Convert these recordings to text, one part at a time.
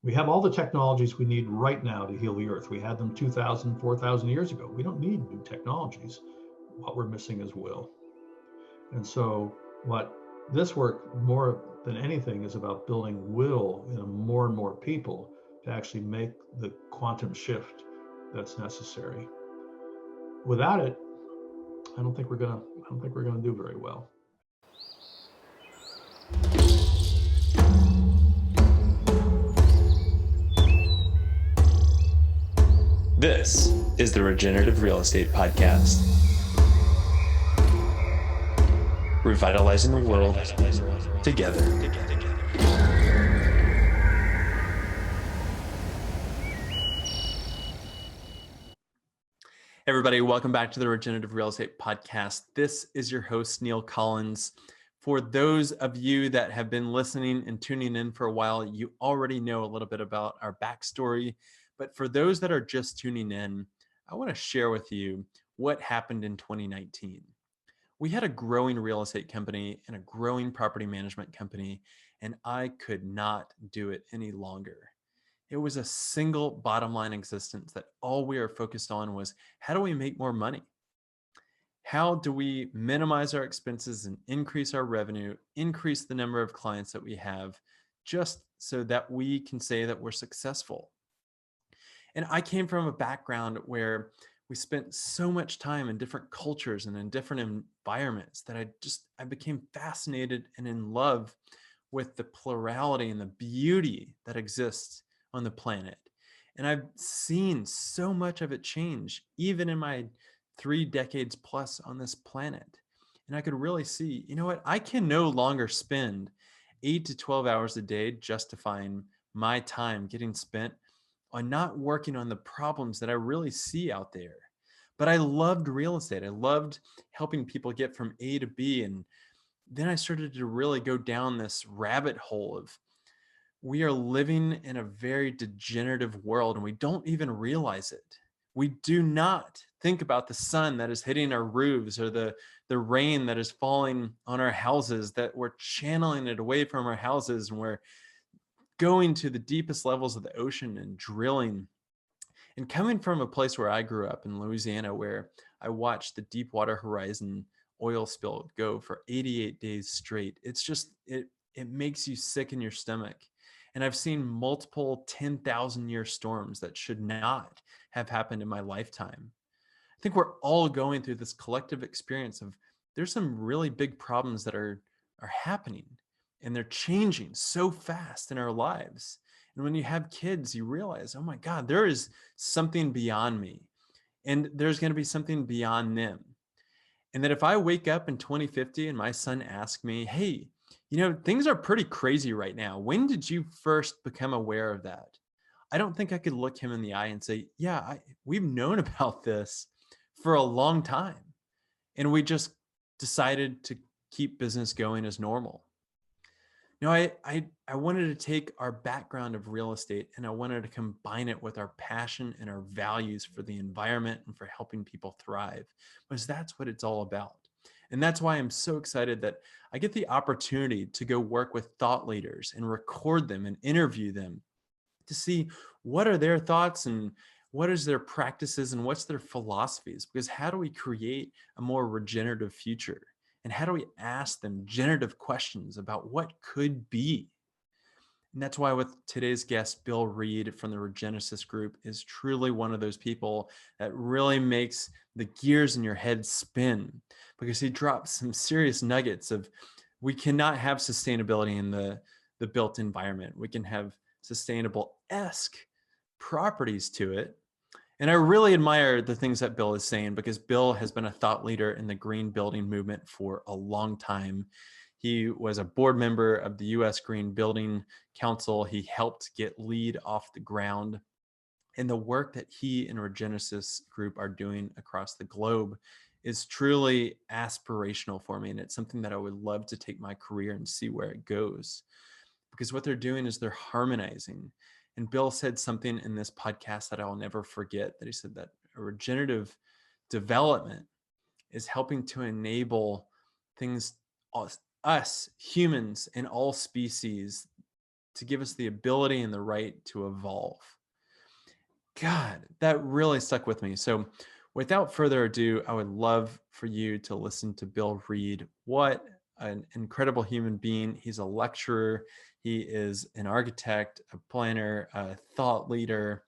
We have all the technologies we need right now to heal the earth. We had them 2,000, 4,000 years ago. We don't need new technologies. What we're missing is will. And so, what this work more than anything is about building will in more and more people to actually make the quantum shift that's necessary. Without it, I don't think we're gonna do very well. This is the Regenerative Real Estate Podcast. Revitalizing the world together. Everybody, welcome back to the Regenerative Real Estate Podcast. This is your host, Neil Collins. For those of you that have been listening and tuning in for a while, you already know a little bit about our backstory. But for those that are just tuning in, I want to share with you what happened in 2019. We had a growing real estate company and a growing property management company, and I could not do it any longer. It was a single bottom line existence that all we are focused on was, how do we make more money? How do we minimize our expenses and increase our revenue, increase the number of clients that we have, just so that we can say that we're successful? And I came from a background where we spent so much time in different cultures and in different environments that I became fascinated and in love with the plurality and the beauty that exists on the planet. And I've seen so much of it change, even in my 3 decades plus on this planet. And I could really see, you know what, I can no longer spend 8 to 12 hours a day justifying my time getting spent on not working on the problems that I really see out there. But I loved real estate. I loved helping people get from A to B. And then I started to really go down this rabbit hole of, we are living in a very degenerative world and we don't even realize it. We do not think about the sun that is hitting our roofs or the rain that is falling on our houses, that we're channeling it away from our houses and we're going to the deepest levels of the ocean and drilling. And coming from a place where I grew up in Louisiana, where I watched the Deepwater Horizon oil spill go for 88 days straight, it's just, it makes you sick in your stomach. And I've seen multiple 10,000-year storms that should not have happened in my lifetime. I think we're all going through this collective experience of, there's some really big problems that are happening, and they're changing so fast in our lives. And when you have kids, you realize, oh my God, there is something beyond me, and there's going to be something beyond them. And that if I wake up in 2050 and my son asks me, hey, you know, things are pretty crazy right now, when did you first become aware of that? I don't think I could look him in the eye and say, yeah, we've known about this for a long time, and we just decided to keep business going as normal. You know, I wanted to take our background of real estate and I wanted to combine it with our passion and our values for the environment and for helping people thrive, because that's what it's all about. And that's why I'm so excited that I get the opportunity to go work with thought leaders and record them and interview them to see what are their thoughts and what is their practices and what's their philosophies, because how do we create a more regenerative future? And how do we ask them generative questions about what could be? And that's why with today's guest, Bill Reed from the Regenesis group is truly one of those people that really makes the gears in your head spin, because he drops some serious nuggets of, we cannot have sustainability in the built environment. We can have sustainable-esque properties to it. And I really admire the things that Bill is saying, because Bill has been a thought leader in the green building movement for a long time. He was a board member of the U.S. Green Building Council. He helped get LEED off the ground. And the work that he and Regenesis group are doing across the globe is truly aspirational for me. And it's something that I would love to take my career and see where it goes. Because what they're doing is they're harmonizing. And Bill said something in this podcast that I'll never forget, that he said that a regenerative development is helping to enable things, us humans and all species, to give us the ability and the right to evolve. God, that really stuck with me. So without further ado, I would love for you to listen to Bill Reed. What an incredible human being. He's a lecturer. He is an architect, a planner, a thought leader,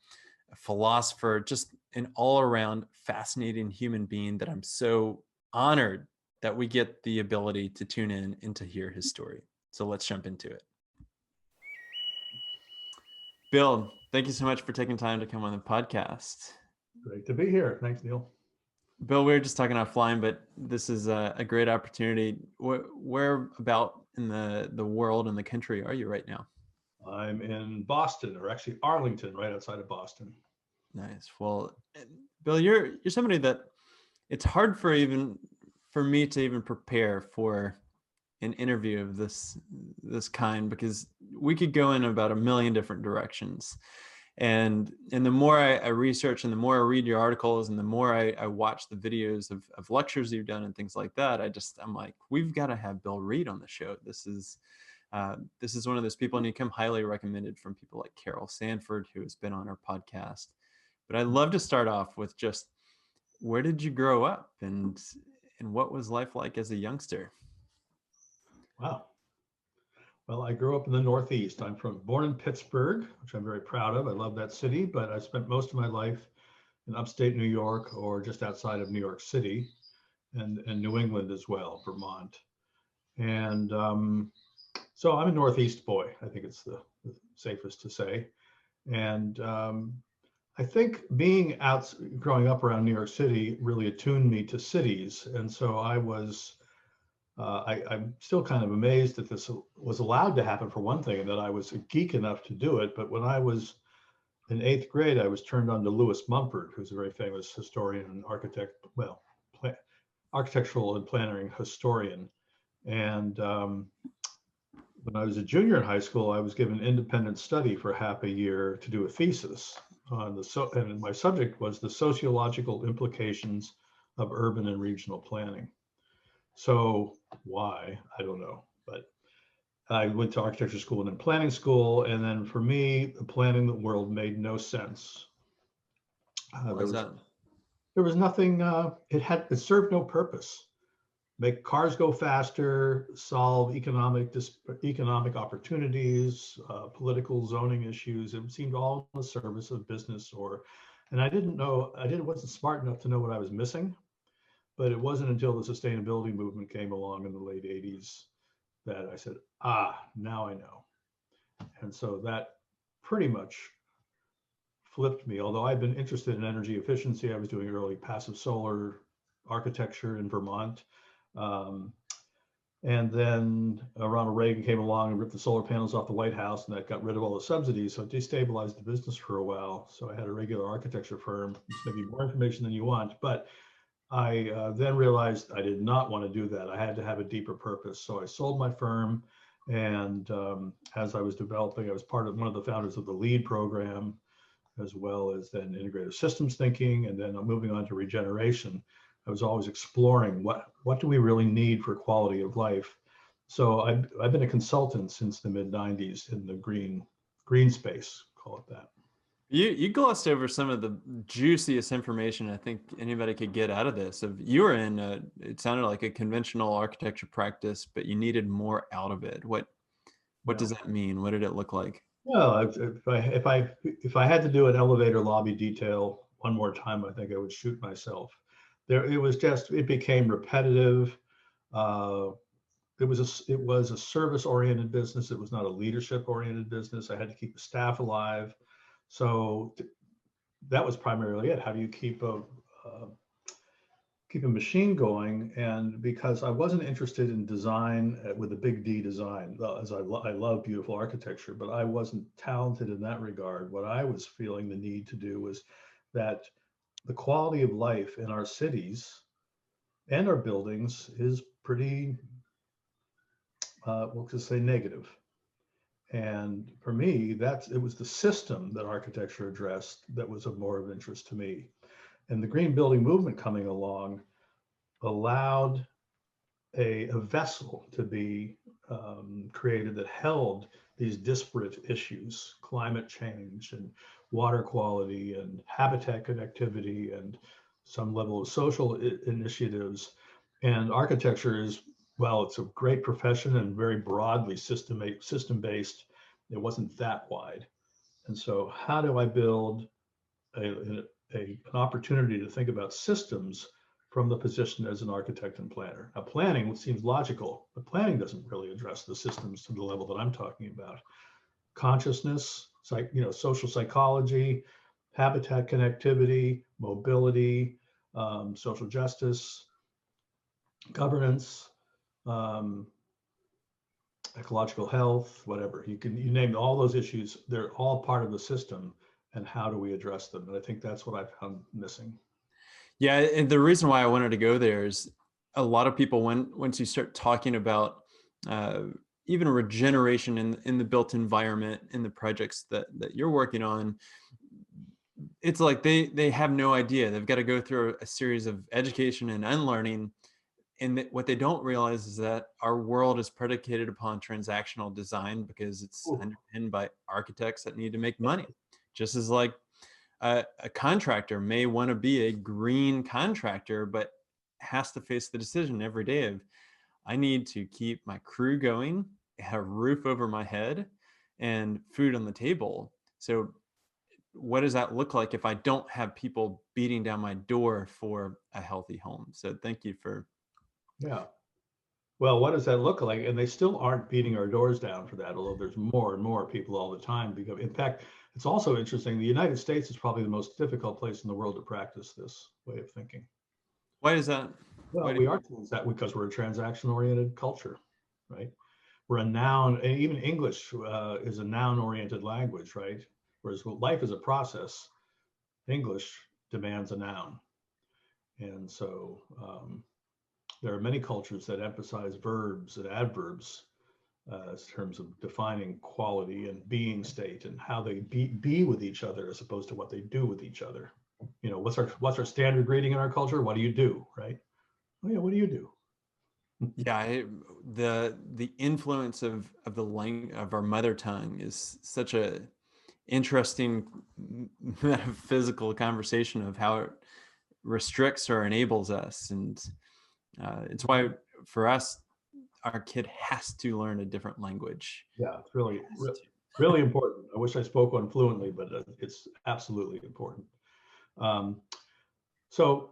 a philosopher, just an all-around fascinating human being that I'm so honored that we get the ability to tune in and to hear his story. So let's jump into it. Bill, thank you so much for taking time to come on the podcast. Great to be here. Thanks, Neil. Bill, we were just talking offline, but this is a great opportunity. Where about in the world and the country are you right now? I'm in Boston, or actually Arlington, right outside of Boston. Nice. Well, Bill, you're somebody that it's hard for me to even prepare for an interview of this kind, because we could go in about a million different directions. And the more I research and the more I read your articles and the more I watch the videos of lectures you've done and things like that, I'm like, we've got to have Bill Reed on the show. This is one of those people, and you come highly recommended from people like Carol Sanford, who has been on our podcast. But I'd love to start off with just, where did you grow up and what was life like as a youngster? Wow. Well, I grew up in the Northeast. I'm born in Pittsburgh, which I'm very proud of. I love that city, but I spent most of my life in upstate New York or just outside of New York City, and New England as well, Vermont. And so I'm a Northeast boy. I think it's the safest to say. And I think growing up around New York City really attuned me to cities. And so I'm still kind of amazed that this was allowed to happen, for one thing, and that I was a geek enough to do it. But when I was in 8th grade, I was turned on to Louis Mumford, who's a very famous historian and architectural and planning historian. And when I was a junior in high school, I was given independent study for half a year to do a thesis on and my subject was the sociological implications of urban and regional planning. So why? I don't know. But I went to architecture school and then planning school. And then for me, the planning world made no sense. There was nothing, it served no purpose. Make cars go faster, solve economic opportunities, political zoning issues. It seemed all in the service of business and I wasn't smart enough to know what I was missing. But it wasn't until the sustainability movement came along in the late 80s that I said, now I know. And so that pretty much flipped me. Although I've been interested in energy efficiency, I was doing early passive solar architecture in Vermont. And then Ronald Reagan came along and ripped the solar panels off the White House, and that got rid of all the subsidies. So it destabilized the business for a while. So I had a regular architecture firm. This may be more information than you want, but I then realized I did not want to do that. I had to have a deeper purpose. So I sold my firm. And as I was developing, I was one of the founders of the LEAD program, as well as then integrative systems thinking. And then moving on to regeneration, I was always exploring what do we really need for quality of life. So I've been a consultant since the mid-90s in the green space, call it that. You glossed over some of the juiciest information I think anybody could get out of this. You were in it sounded like a conventional architecture practice, but you needed more out of it. What does that mean? What did it look like? Well, if I had to do an elevator lobby detail one more time, I think I would shoot myself. It became repetitive. It was a service-oriented business. It was not a leadership-oriented business. I had to keep the staff alive. So that was primarily it. How do you keep a machine going? And because I wasn't interested in design with a big D design, as I love beautiful architecture, but I wasn't talented in that regard. What I was feeling the need to do was that the quality of life in our cities and our buildings is pretty, we'll just say negative. And for me, it was the system that architecture addressed that was of more of interest to me. And the green building movement coming along allowed a vessel to be created that held these disparate issues, climate change and water quality and habitat connectivity and some level of social initiatives. And architecture is, well, it's a great profession and very broadly system-based. It wasn't that wide. And so how do I build an opportunity to think about systems from the position as an architect and planner? Now, planning seems logical, but planning doesn't really address the systems to the level that I'm talking about. Consciousness, social psychology, habitat connectivity, mobility, social justice, governance, um, ecological health, whatever. You name all those issues. They're all part of the system, and how do we address them? And I think that's what I found missing. Yeah, and the reason why I wanted to go there is a lot of people, once you start talking about even regeneration in the built environment, in the projects that you're working on, it's like they have no idea. They've got to go through a series of education and unlearning. And what they don't realize is that our world is predicated upon transactional design because it's underpinned by architects that need to make money. Just as like a contractor may want to be a green contractor, but has to face the decision every day of, I need to keep my crew going, a roof over my head, and food on the table. So what does that look like if I don't have people beating down my door for a healthy home? So thank you for. Yeah. Well, what does that look like? And they still aren't beating our doors down for that, although there's more and more people all the time. In fact, it's also interesting. The United States is probably the most difficult place in the world to practice this way of thinking. Why is that? Well, we are that because we're a transaction-oriented culture, right? We're a noun, and even English is a noun-oriented language, right? Whereas life is a process, English demands a noun. And so there are many cultures that emphasize verbs and adverbs in terms of defining quality and being state and how they be with each other as opposed to what they do with each other. You know, what's our standard greeting in our culture? What do you do, right? Oh yeah, what do you do? Yeah, the influence of the language of our mother tongue is such a interesting metaphysical conversation of how it restricts or enables us, and it's why for us, our kid has to learn a different language. Yeah, it's really important. I wish I spoke one fluently, but it's absolutely important. So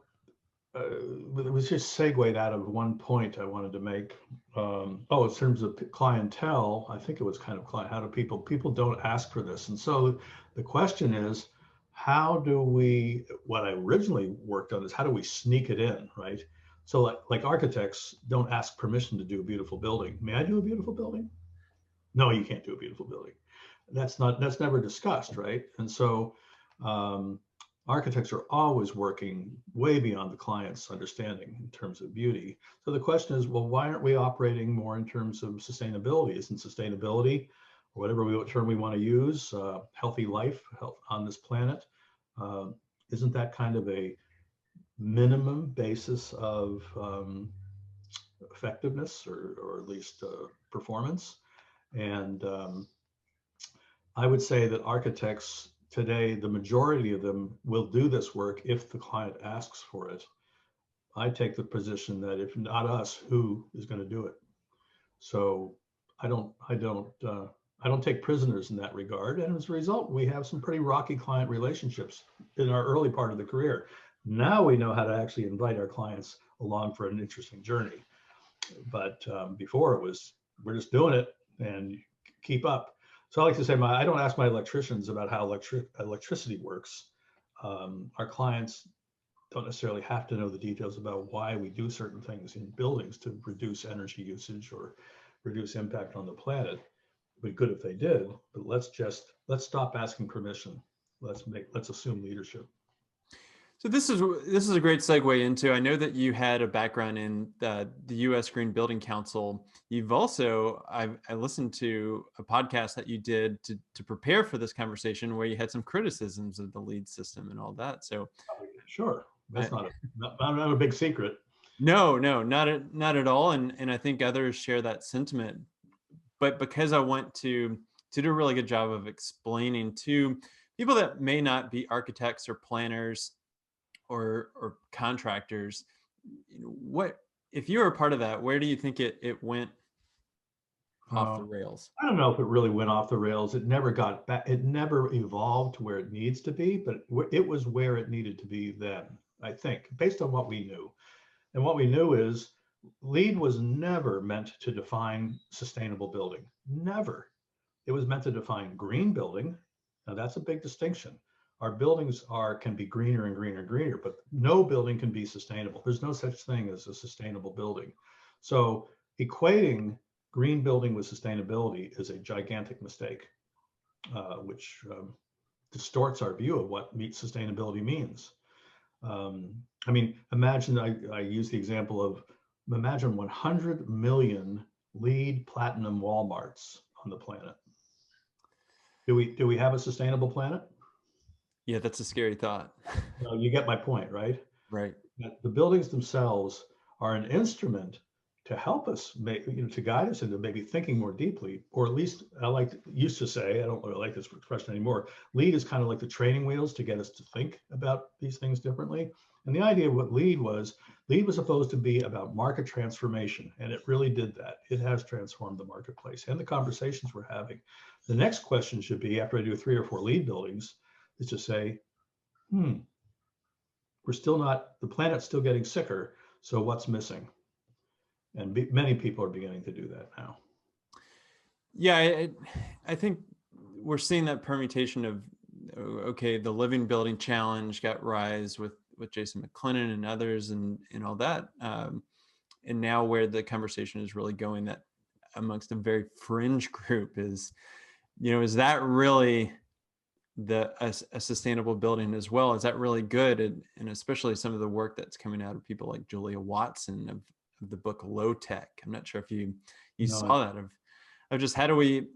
it was just segued out of one point I wanted to make. In terms of clientele, I think it was kind of how do people don't ask for this. And so the question is, how do we, what I originally worked on is how do we sneak it in, right? So like architects don't ask permission to do a beautiful building. May I do a beautiful building? No, you can't do a beautiful building. That's never discussed, right? And so architects are always working way beyond the client's understanding in terms of beauty. So the question is, well, why aren't we operating more in terms of sustainability? Isn't sustainability, or whatever term we want to use, healthy life on this planet, isn't that kind of a minimum basis of effectiveness or at least performance? And I would say that architects today, the majority of them will do this work if the client asks for it. I take the position that if not us, who is going to do it? So I don't take prisoners in that regard. And as a result, we have some pretty rocky client relationships in our early part of the career. Now we know how to actually invite our clients along for an interesting journey. But before it was, we're just doing it and keep up. So I like to say, I don't ask my electricians about how electricity works. Our clients don't necessarily have to know the details about why we do certain things in buildings to reduce energy usage or reduce impact on the planet. It'd be good if they did, but let's stop asking permission. Let's assume leadership. So this is a great segue into, I know that you had a background in the U.S. Green Building Council. You've also, I listened to a podcast that you did to prepare for this conversation where you had some criticisms of the LEED system and all that. So sure, that's not a big secret. No, not at all. And I think others share that sentiment. But because I want to to do a really good job of explaining to people that may not be architects or planners or contractors, what, if you were a part of that, where do you think it went off the rails? I don't know if it really went off the rails. It never got back. It never evolved to where it needs to be, but it was where it needed to be then, I think, based on what we knew. And what we knew is LEED was never meant to define sustainable building. Never. It was meant to define green building. Now that's a big distinction. Our buildings can be greener and greener and greener, but no building can be sustainable. There's no such thing as a sustainable building. So equating green building with sustainability is a gigantic mistake, which distorts our view of what sustainability means. I mean, imagine, I use the example of, imagine 100 million LEED platinum Walmarts on the planet. Do we have a sustainable planet? Yeah, that's a scary thought. You get my point, right? Right. The buildings themselves are an instrument to help us, to guide us into maybe thinking more deeply, or at least used to say, I don't really like this expression anymore, LEED is kind of like the training wheels to get us to think about these things differently. And the idea of what LEED was supposed to be about market transformation, and it really did that. It has transformed the marketplace and the conversations we're having. The next question should be, after I do 3 or 4 LEED buildings, is to say, we're still not, the planet's still getting sicker, so what's missing? And many people are beginning to do that now. Yeah, I think we're seeing that permutation of, okay, the living building challenge got rise with Jason McLennan and others and all that. And now where the conversation is really going, that amongst a very fringe group is, is that really a sustainable building as well? Is that really good? And especially some of the work that's coming out of people like Julia Watson of the book Low Tech. I'm not sure if you saw that of just how do we,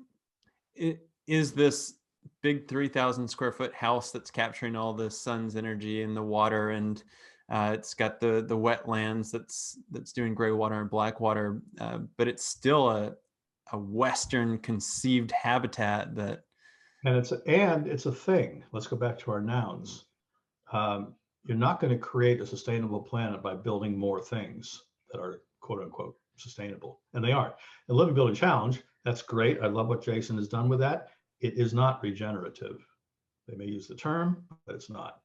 is this big 3,000 square foot house that's capturing all the sun's energy and the water, and it's got the wetlands that's doing gray water and black water, but it's still a Western conceived habitat that. And it's a thing. Let's go back to our nouns. You're not going to create a sustainable planet by building more things that are quote unquote sustainable, and they aren't. The Living Building Challenge, that's great. I love what Jason has done with that. It is not regenerative. They may use the term, but it's not.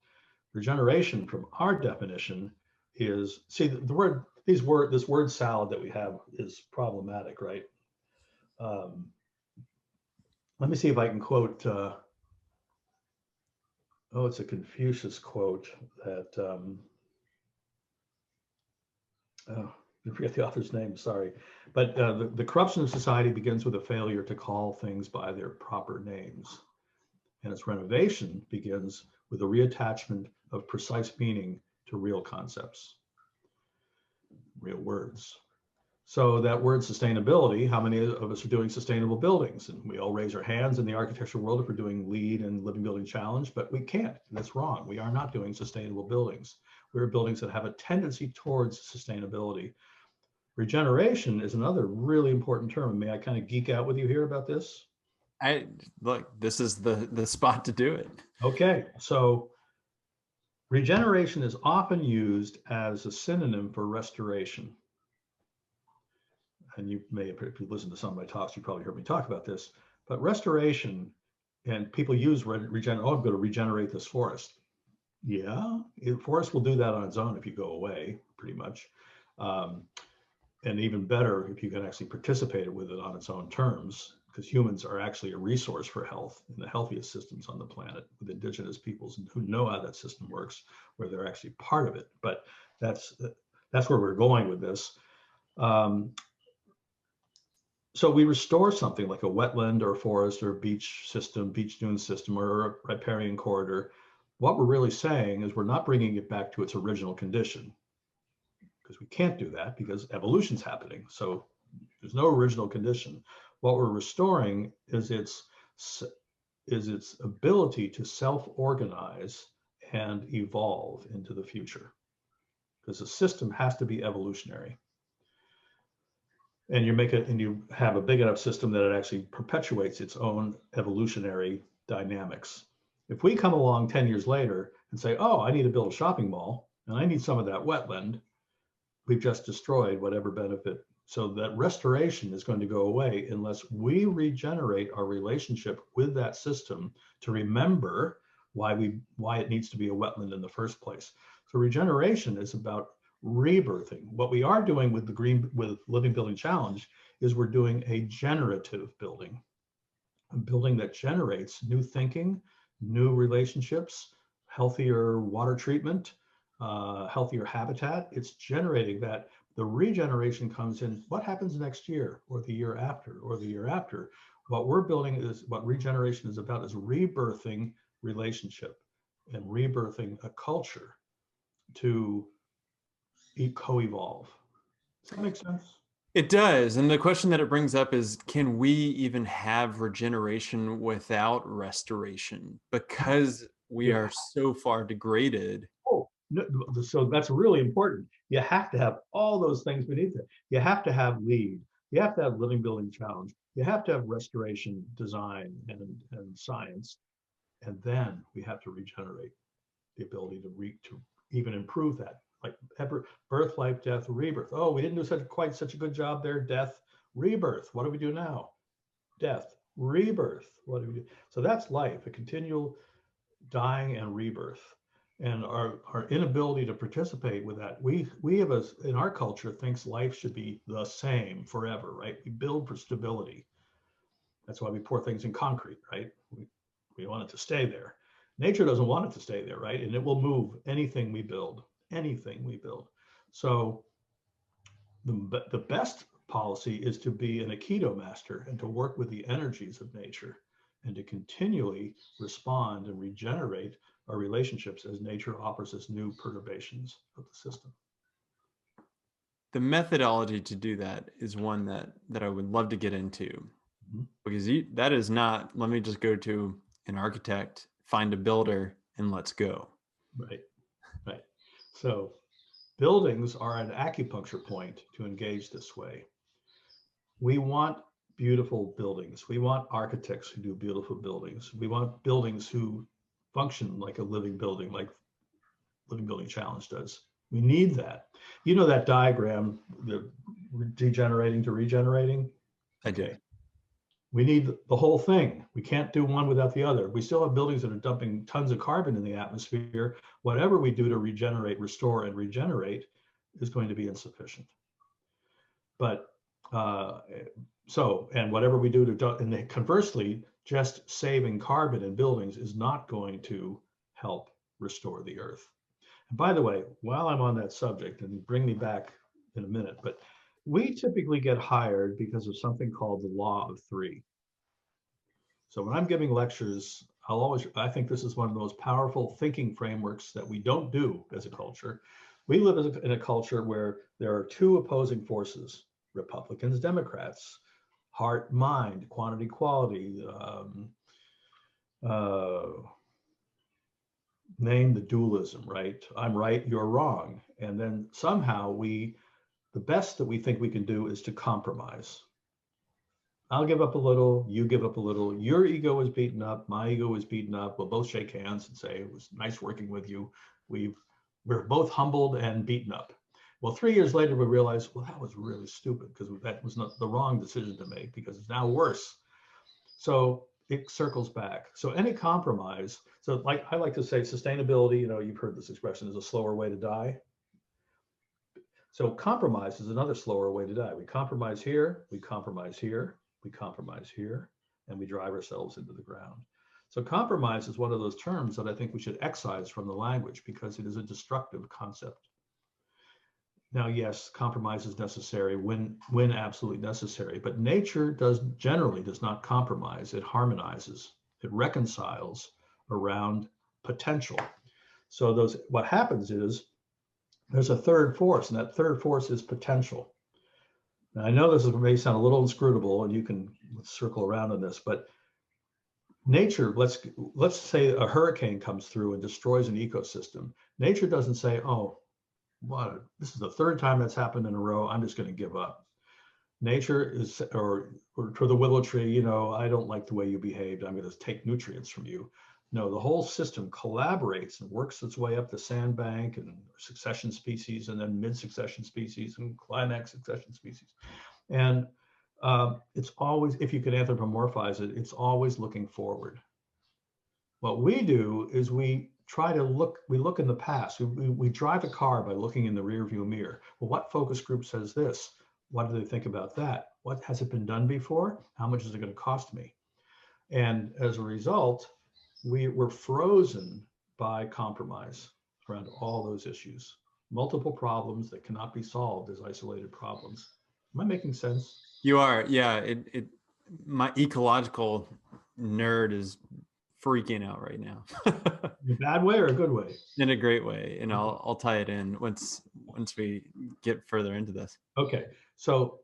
Regeneration, from our definition, is, see, this word salad that we have is problematic, right? Let me see if I can quote, it's a Confucius quote that, I forget the author's name, sorry. But the corruption of society begins with a failure to call things by their proper names. And its renovation begins with a reattachment of precise meaning to real concepts, real words. So that word sustainability, how many of us are doing sustainable buildings? And we all raise our hands in the architectural world if we're doing LEED and Living Building Challenge, but we can't. That's wrong. We are not doing sustainable buildings. We're buildings that have a tendency towards sustainability. Regeneration is another really important term. May I kind of geek out with you here about this? Look, this is the spot to do it. Okay, so regeneration is often used as a synonym for restoration. And you may have, if you listen to some of my talks, you probably heard me talk about this, but restoration, and people use I'm going to regenerate this forest. Yeah, forest will do that on its own if you go away, pretty much. And even better if you can actually participate with it on its own terms, because humans are actually a resource for health in the healthiest systems on the planet, with indigenous peoples who know how that system works, where they're actually part of it. But that's where we're going with this. So we restore something like a wetland or a forest or a beach system, beach dune system, or a riparian corridor. What we're really saying is we're not bringing it back to its original condition, because we can't do that because evolution's happening. So there's no original condition. What we're restoring is its ability to self-organize and evolve into the future, because the system has to be evolutionary. and you make it, and you have a big enough system that it actually perpetuates its own evolutionary dynamics. If we come along 10 years later and say, oh, I need to build a shopping mall and I need some of that wetland, we've just destroyed whatever benefit. So that restoration is going to go away unless we regenerate our relationship with that system to remember why it needs to be a wetland in the first place. So regeneration is about rebirthing. What we are doing with Living Building Challenge is we're doing a generative building, a building that generates new thinking, new relationships, healthier water treatment, healthier habitat. It's generating that. The regeneration comes in what happens next year or the year after or the year after. What we're building is, what regeneration is about, is rebirthing relationship and rebirthing a culture to co-evolve. Does that make sense? It does. And the question that it brings up is, can we even have regeneration without restoration? Because we are so far degraded. Oh, no, so that's really important. You have to have all those things beneath it. You have to have LEAD. You have to have Living Building Challenge. You have to have restoration design and science. And then we have to regenerate, the ability to even improve that. Like birth, life, death, rebirth. Oh, we didn't do quite such a good job there. Death, rebirth. What do we do now? Death, rebirth. What do we do? So that's life, a continual dying and rebirth. And our inability to participate with that. We have in our culture thinks life should be the same forever, right? We build for stability. That's why we pour things in concrete, right? We want it to stay there. Nature doesn't want it to stay there, right? And it will move anything we build. So the best policy is to be an Aikido master and to work with the energies of nature and to continually respond and regenerate our relationships as nature offers us new perturbations of the system. The methodology to do that is one that I would love to get into, because that is not, let me just go to an architect, find a builder, and let's go. Right. So buildings are an acupuncture point to engage this way. We want beautiful buildings. We want architects who do beautiful buildings. We want buildings who function like a living building, like Living Building Challenge does. We need that. You know that diagram, the degenerating to regenerating? I do. We need the whole thing. We can't do one without the other. We still have buildings that are dumping tons of carbon in the atmosphere. Whatever we do to regenerate, restore, and regenerate is going to be insufficient. But and whatever we do and conversely, just saving carbon in buildings is not going to help restore the earth. And by the way, while I'm on that subject, and bring me back in a minute, but we typically get hired because of something called the law of three. So when I'm giving lectures, I think this is one of the most powerful thinking frameworks that we don't do as a culture. We live in a culture where there are two opposing forces: Republicans, Democrats, heart, mind, quantity, quality, name the dualism, right? I'm right, you're wrong. And then somehow the best that we think we can do is to compromise. I'll give up a little, you give up a little, your ego is beaten up, my ego is beaten up. We'll both shake hands and say, it was nice working with you. We're both humbled and beaten up. Well, 3 years later, we realized, well, that was really stupid, because that was not the wrong decision to make, because it's now worse. So it circles back. So any compromise, so like I like to say, sustainability, you've heard this expression, is a slower way to die. So compromise is another slower way to die. We compromise here, we compromise here, we compromise here, and we drive ourselves into the ground. So compromise is one of those terms that I think we should excise from the language, because it is a destructive concept. Now, yes, compromise is necessary when absolutely necessary, but nature generally does not compromise. It harmonizes, it reconciles around potential. So what happens is there's a third force, and that third force is potential. Now, I know this may sound a little inscrutable, and you can circle around on this, but nature, let's say a hurricane comes through and destroys an ecosystem. Nature doesn't say, oh, this is the third time that's happened in a row, I'm just going to give up. Nature is, or for the willow tree, you know, I don't like the way you behaved. I'm going to take nutrients from you. No, the whole system collaborates and works its way up the sandbank and succession species, and then mid-succession species and climax succession species. And it's always, if you could anthropomorphize it, it's always looking forward. What we do is we try to look, we look in the past. We drive a car by looking in the rear view mirror. Well, what focus group says this? What do they think about that? What has it been done before? How much is it going to cost me? And as a result, we were frozen by compromise around all those issues. Multiple problems that cannot be solved as isolated problems. Am I making sense? You are, yeah. My ecological nerd is freaking out right now. In a bad way or a good way? In a great way, and I'll tie it in once we get further into this. Okay, so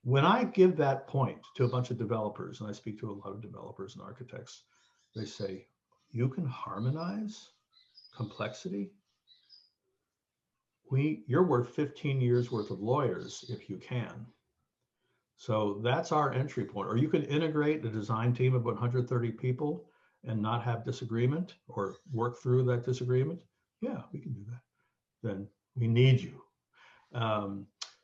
when I give that point to a bunch of developers, and I speak to a lot of developers and architects, they say, you can harmonize complexity? You're worth 15 years worth of lawyers if you can. So that's our entry point. Or you can integrate a design team of 130 people and not have disagreement or work through that disagreement. Yeah, we can do that. Then we need you.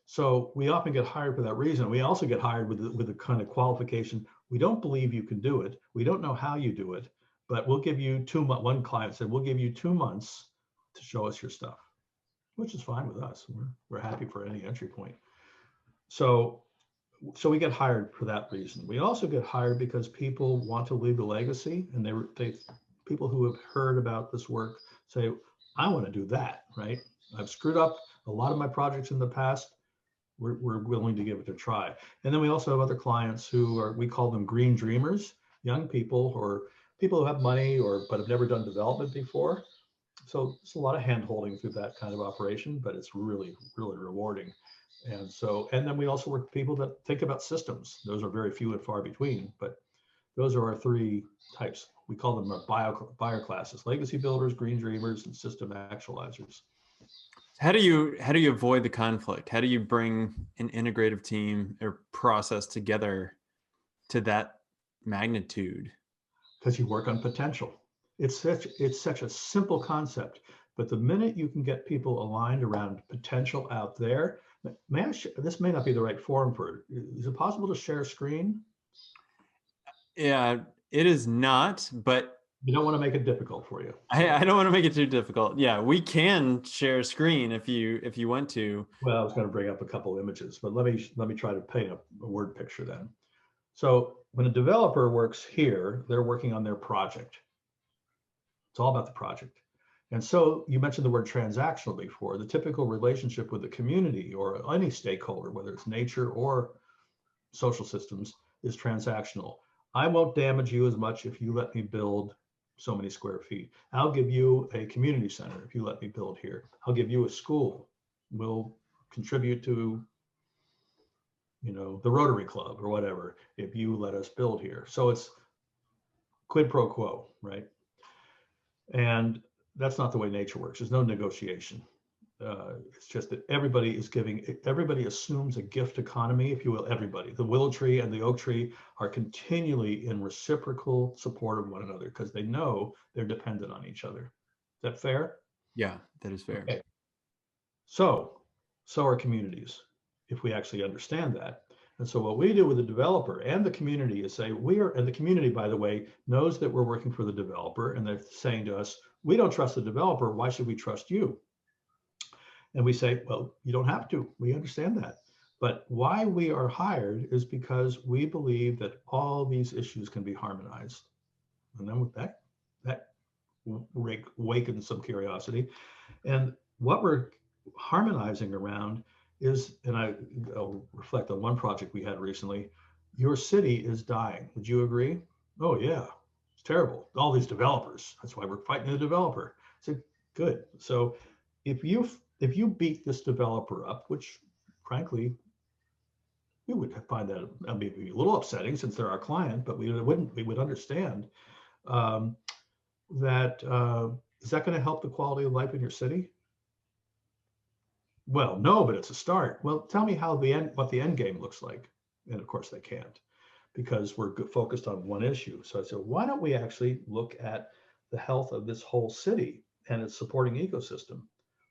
So we often get hired for that reason. We also get hired with the kind of qualification, we don't believe you can do it. We don't know how you do it, but we'll give you 2 months. One client said, we'll give you 2 months to show us your stuff, which is fine with us. We're happy for any entry point. So we get hired for that reason. We also get hired because people want to leave a legacy, and people who have heard about this work say, I want to do that, right? I've screwed up a lot of my projects in the past. We're willing to give it a try. And then we also have other clients we call them green dreamers, young people or people who have money but have never done development before. So it's a lot of hand holding through that kind of operation, but it's really, really rewarding. And then we also work with people that think about systems. Those are very few and far between, but those are our 3 types. We call them our buyer classes: legacy builders, green dreamers, and system actualizers. How do you avoid the conflict? How do you bring an integrative team or process together to that magnitude? Because you work on potential. It's such a simple concept, but the minute you can get people aligned around potential out there, this may not be the right forum for it. Is it possible to share a screen? Yeah, it is not, but you don't want to make it difficult for you. I don't want to make it too difficult. Yeah, we can share a screen if you want to. Well, I was going to bring up a couple of images, but let me try to paint a word picture then. So when a developer works here, they're working on their project. It's all about the project. And so you mentioned the word transactional before. The typical relationship with the community or any stakeholder, whether it's nature or social systems, is transactional. I won't damage you as much if you let me build so many square feet. I'll give you a community center if you let me build here. I'll give you a school. We'll contribute to, the Rotary Club or whatever if you let us build here. So it's quid pro quo, right? And that's not the way nature works. There's no negotiation. It's just that everybody assumes a gift economy, if you will. Everybody, the willow tree and the oak tree, are continually in reciprocal support of one another because they know they're dependent on each other. Is that fair? Yeah, that is fair. Okay. So are communities, if we actually understand that. And so what we do with the developer and the community is say, and the community, by the way, knows that we're working for the developer, and they're saying to us, we don't trust the developer, why should we trust you? And we say, well, you don't have to. We understand that. But why we are hired is because we believe that all these issues can be harmonized. And then with that wakens some curiosity. And what we're harmonizing around is, and I'll reflect on one project we had recently, your city is dying. Would you agree? Oh yeah, it's terrible. All these developers, that's why we're fighting the developer. I said, good. So if you beat this developer up, which frankly, we would find that maybe a little upsetting since they're our client, but we would understand that is that going to help the quality of life in your city? Well, no, but it's a start. Well, tell me what the end game looks like. And of course they can't, because we're focused on one issue. So I said, why don't we actually look at the health of this whole city and its supporting ecosystem?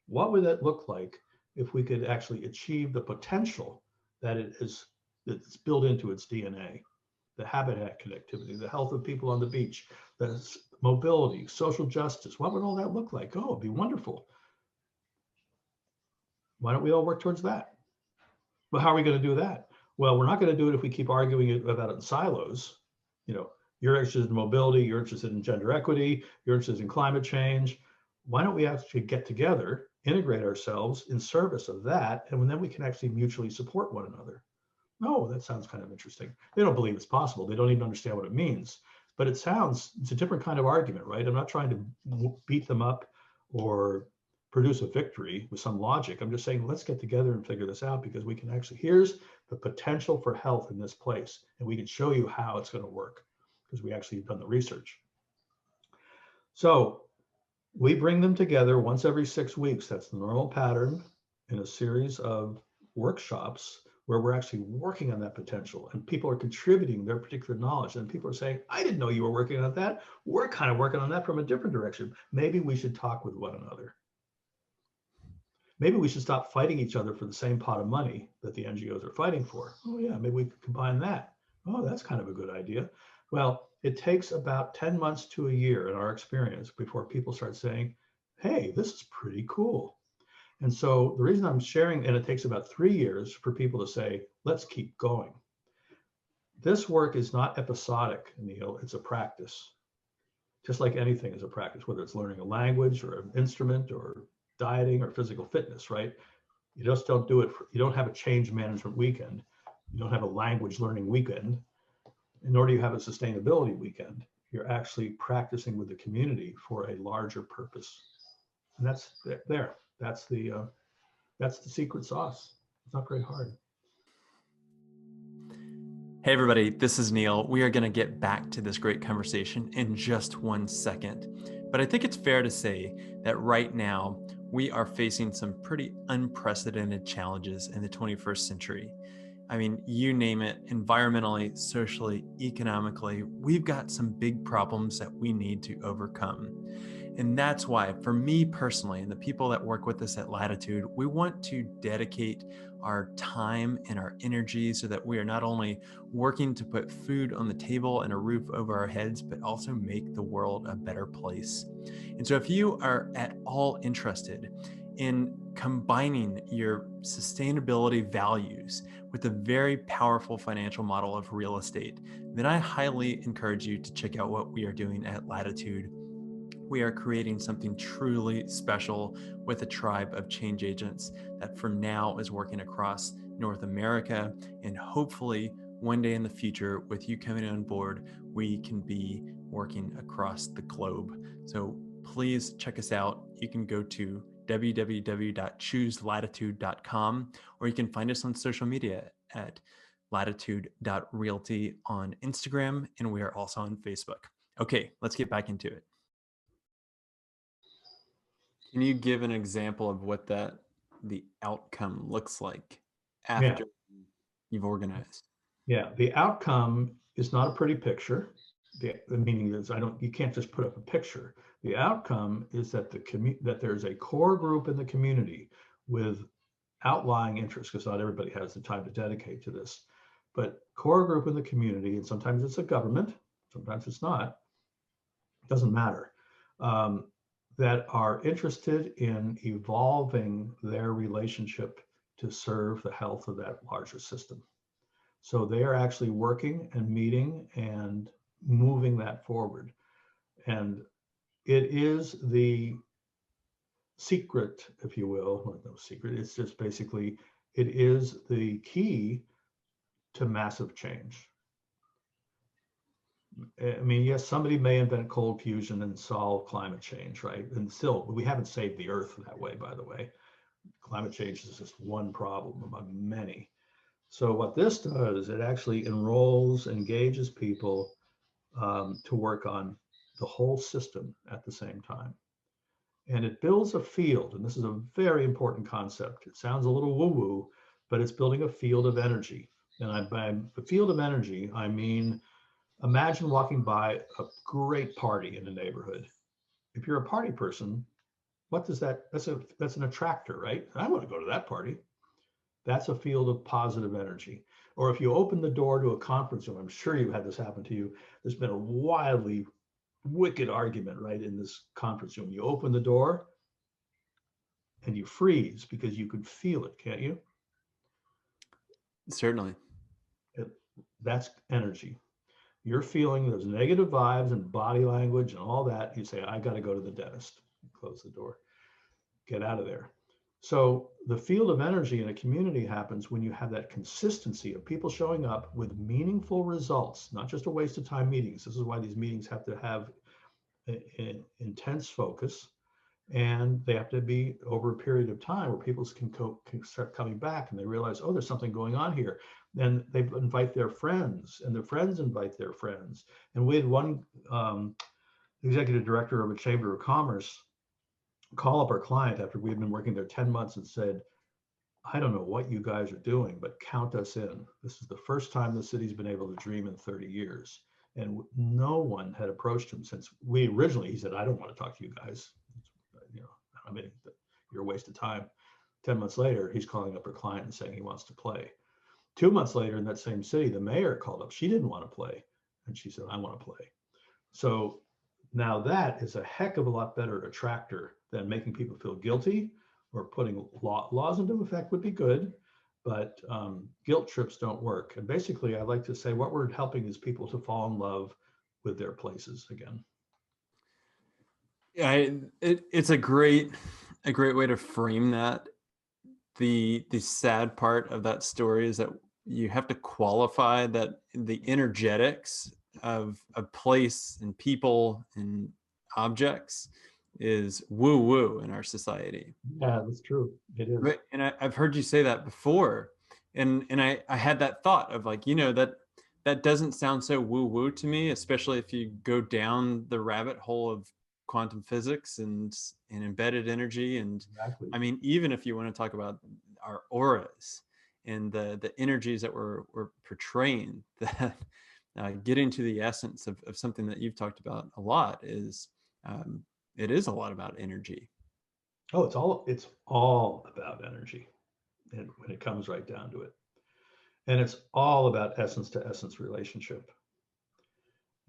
What would that look like if we could actually achieve the potential that it's built into its DNA? The habitat connectivity, the health of people on the beach, the mobility, social justice. What would all that look like? Oh, it'd be wonderful. Why don't we all work towards that? Well, how are we going to do that? Well, we're not going to do it if we keep arguing about it in silos. You know, you're interested in mobility, you're interested in gender equity, you're interested in climate change. Why don't we actually get together, integrate ourselves in service of that, and then we can actually mutually support one another? Oh, that sounds kind of interesting. They don't believe it's possible. They don't even understand what it means. But it's a different kind of argument, right? I'm not trying to beat them up or produce a victory with some logic. I'm just saying, let's get together and figure this out, because we can actually, here's the potential for health in this place. And we can show you how it's going to work, because we actually have done the research. So we bring them together once every 6 weeks. That's the normal pattern, in a series of workshops where we're actually working on that potential, and people are contributing their particular knowledge. And people are saying, I didn't know you were working on that. We're kind of working on that from a different direction. Maybe we should talk with one another. Maybe we should stop fighting each other for the same pot of money that the NGOs are fighting for. Oh yeah, maybe we could combine that. Oh, that's kind of a good idea. Well, it takes about 10 months to a year in our experience before people start saying, hey, this is pretty cool. And so the reason I'm sharing, and it takes about 3 years for people to say, let's keep going. This work is not episodic, Neil, it's a practice. Just like anything is a practice, whether it's learning a language or an instrument or dieting or physical fitness, right? You just don't do it. You don't have a change management weekend. You don't have a language learning weekend, nor do you have a sustainability weekend. You're actually practicing with the community for a larger purpose. And that's there. That's the secret sauce. It's not very hard. Hey everybody, this is Neil. We are going to get back to this great conversation in just 1 second. But I think it's fair to say that right now we are facing some pretty unprecedented challenges in the 21st century. I mean, you name it, environmentally, socially, economically, we've got some big problems that we need to overcome. And that's why, for me personally, and the people that work with us at Latitude, we want to dedicate our time and our energy so that we are not only working to put food on the table and a roof over our heads, but also make the world a better place. And so if you are at all interested in combining your sustainability values with a very powerful financial model of real estate, then I highly encourage you to check out what we are doing at Latitude. We are creating something truly special with a tribe of change agents that for now is working across North America, and hopefully one day in the future, with you coming on board, we can be working across the globe. So please check us out. You can go to www.chooselatitude.com, or you can find us on social media at latitude.realty on Instagram, and we are also on Facebook. Okay, let's get back into it. Can you give an example of what the outcome looks like after you've organized? Yeah, the outcome is not a pretty picture. The meaning is you can't just put up a picture. The outcome is that that there's a core group in the community with outlying interests, because not everybody has the time to dedicate to this, but core group in the community, and sometimes it's a government, sometimes it's not, it doesn't matter, that are interested in evolving their relationship to serve the health of that larger system. So they are actually working and meeting and moving that forward. And it is the secret, if you will, well, no secret, it's just basically, it is the key to massive change. I mean, yes, somebody may invent cold fusion and solve climate change, right? And still, we haven't saved the Earth that way, by the way. Climate change is just one problem among many. So what this does, it actually engages people to work on the whole system at the same time. And it builds a field, and this is a very important concept. It sounds a little woo-woo, but it's building a field of energy. And by the field of energy, I mean, imagine walking by a great party in a neighborhood. If you're a party person, what does that's an attractor, right? I want to go to that party. That's a field of positive energy. Or if you open the door to a conference room, I'm sure you've had this happen to you. There's been a wildly wicked argument right in this conference room. You open the door and you freeze because you could feel it, can't you? Certainly. That's energy. You're feeling those negative vibes and body language and all that. You say, I got to go to the dentist. Close the door, get out of there. So the field of energy in a community happens when you have that consistency of people showing up with meaningful results, not just a waste of time meetings. This is why these meetings have to have intense focus, and they have to be over a period of time where people can start coming back and they realize, oh, there's something going on here. Then they invite their friends and their friends invite their friends. And we had one executive director of a chamber of commerce call up our client after we had been working there 10 months and said, I don't know what you guys are doing, but count us in. This is the first time the city's been able to dream in 30 years. And no one had approached him since we originally, he said, I don't want to talk to you guys. You know, I mean, you're a waste of time. 10 months later, he's calling up her client and saying he wants to play. 2 months later in that same city, the mayor called up. She didn't want to play. And she said, I want to play. So now that is a heck of a lot better attractor than making people feel guilty or putting laws into effect would be good, but guilt trips don't work. And basically, I like to say what we're helping is people to fall in love with their places again. Yeah, it's a great way to frame that. The sad part of that story is that you have to qualify that the energetics of a place and people and objects is woo woo in our society. Yeah, that's true. It is. Right. And I've heard you say that before. And I had that thought of like, that doesn't sound so woo woo to me, especially if you go down the rabbit hole of quantum physics and embedded energy. And Exactly. I mean, even if you want to talk about our auras and the energies that we're portraying, that getting to the essence of something that you've talked about a lot is, it is a lot about energy. Oh, it's all about energy, and when it comes right down to it. And it's all about essence to essence relationship.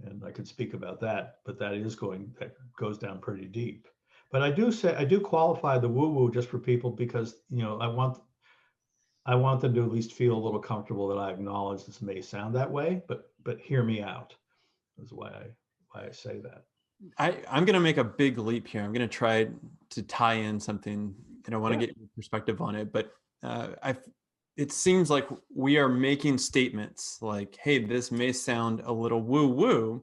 And I could speak about that, but that goes down pretty deep. But I do qualify the woo woo just for people because, I want them to at least feel a little comfortable that I acknowledge this may sound that way, but hear me out. Is why I say that. I'm going to make a big leap here. I'm going to try to tie in something, and I want to get your perspective on it. But it seems like we are making statements like, hey, this may sound a little woo-woo.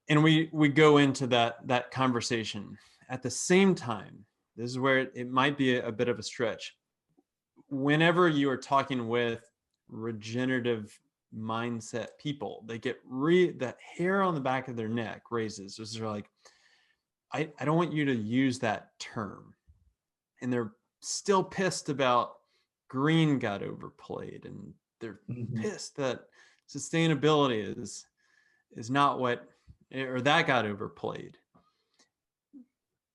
And we go into that conversation. At the same time, this is where it might be a bit of a stretch. Whenever you are talking with regenerative mindset people, they get that hair on the back of their neck raises. They're like, I don't want you to use that term. And they're still pissed about green got overplayed, and they're pissed that sustainability is not what, or that got overplayed.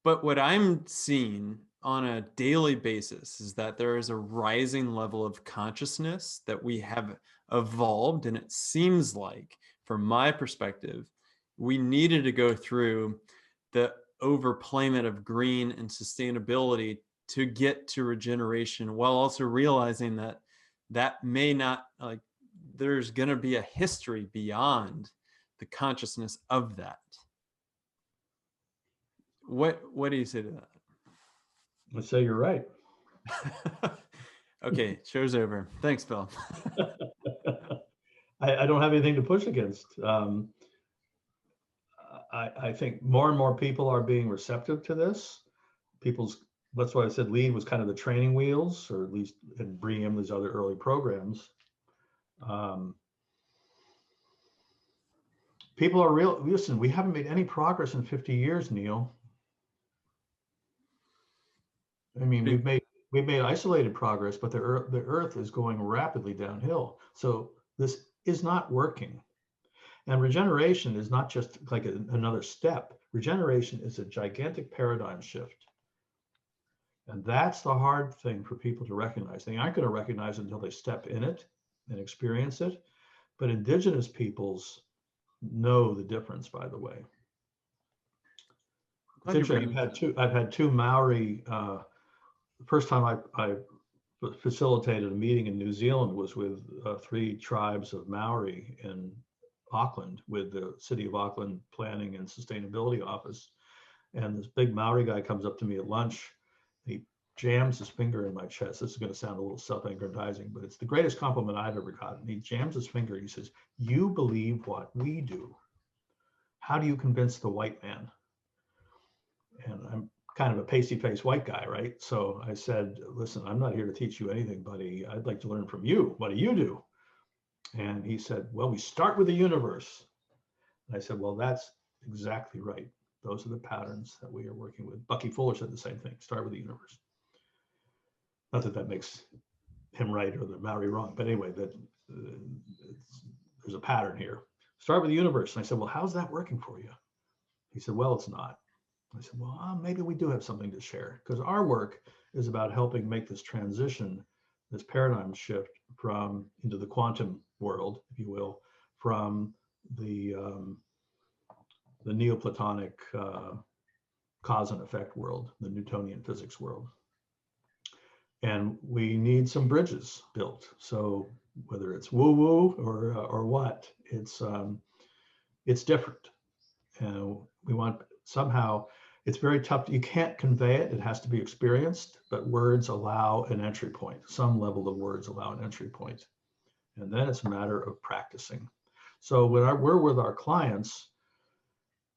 But what I'm seeing on a daily basis is that there is a rising level of consciousness that we have evolved. And it seems like, from my perspective, we needed to go through the overplayment of green and sustainability to get to regeneration, while also realizing that may not, like, there's going to be a history beyond the consciousness of that. What do you say to that? Let's say you're right. Okay, show's over. Thanks, Bill. I don't have anything to push against. I think more and more people are being receptive to this. That's why I said LEAD was kind of the training wheels, or at least in BREEAM, these other early programs. People are listen, we haven't made any progress in 50 years, Neil. I mean, we've made isolated progress, but the earth is going rapidly downhill. So this is not working. And regeneration is not just like another step. Regeneration is a gigantic paradigm shift. And that's the hard thing for people to recognize. They aren't going to recognize it until they step in it and experience it. But indigenous peoples know the difference, by the way. It's interesting. I've had two Maori. The first time I facilitated a meeting in New Zealand was with 3 tribes of Maori in Auckland with the City of Auckland Planning and Sustainability Office. And this big Maori guy comes up to me at lunch. He jams his finger in my chest. This is going to sound a little self-aggrandizing, but it's the greatest compliment I've ever gotten. He jams his finger. He says, "You believe what we do. How do you convince the white man?" And I'm kind of a pasty-faced white guy, right? So I said, "Listen, I'm not here to teach you anything, buddy. I'd like to learn from you. What do you do?" And he said, "Well, we start with the universe." And I said, "Well, that's exactly right. Those are the patterns that we are working with." Bucky Fuller said the same thing, start with the universe. Not that that makes him right or the Maori wrong, but anyway, there's a pattern here. Start with the universe. And I said, "Well, how's that working for you?" He said, "Well, it's not." I said, "Well, maybe we do have something to share, because our work is about helping make this transition, this paradigm shift from into the quantum world, if you will, from the Neoplatonic cause and effect world, the Newtonian physics world. And we need some bridges built. So whether it's woo-woo or what, it's different. And we want somehow, it's very tough. You can't convey it. It has to be experienced, but words allow an entry point. Some level of words allow an entry point. And then it's a matter of practicing. So when we're with our clients,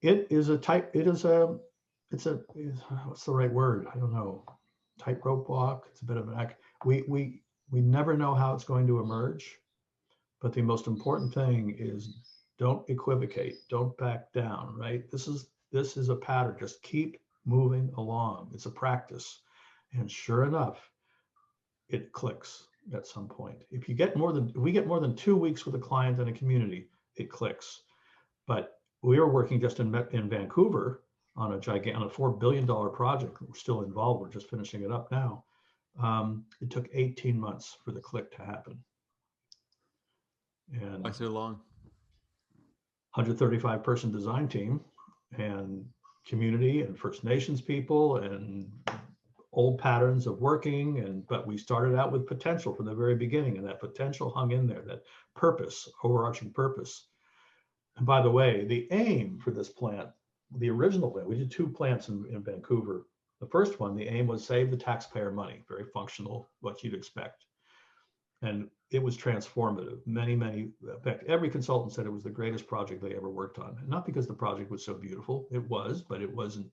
it's a, what's the right word? I don't know. Tightrope walk. It's a bit of an act. We never know how it's going to emerge, but the most important thing is don't equivocate, don't back down, right? This is a pattern. Just keep moving along. It's a practice. And sure enough, it clicks at some point. If we get more than 2 weeks with a client in a community, it clicks. But we were working just in Vancouver on a $4 billion project. We're still involved. We're just finishing it up now. It took 18 months for the click to happen. And why so long? 135 person design team and community and First Nations people and old patterns of working. But we started out with potential from the very beginning, and that potential hung in there, that purpose, overarching purpose. And by the way, the aim for this plant, the original plant, we did 2 plants in Vancouver. The first one, the aim was save the taxpayer money, very functional, what you'd expect. And it was transformative. Many, in fact, every consultant said it was the greatest project they ever worked on. And not because the project was so beautiful, it was, but it wasn't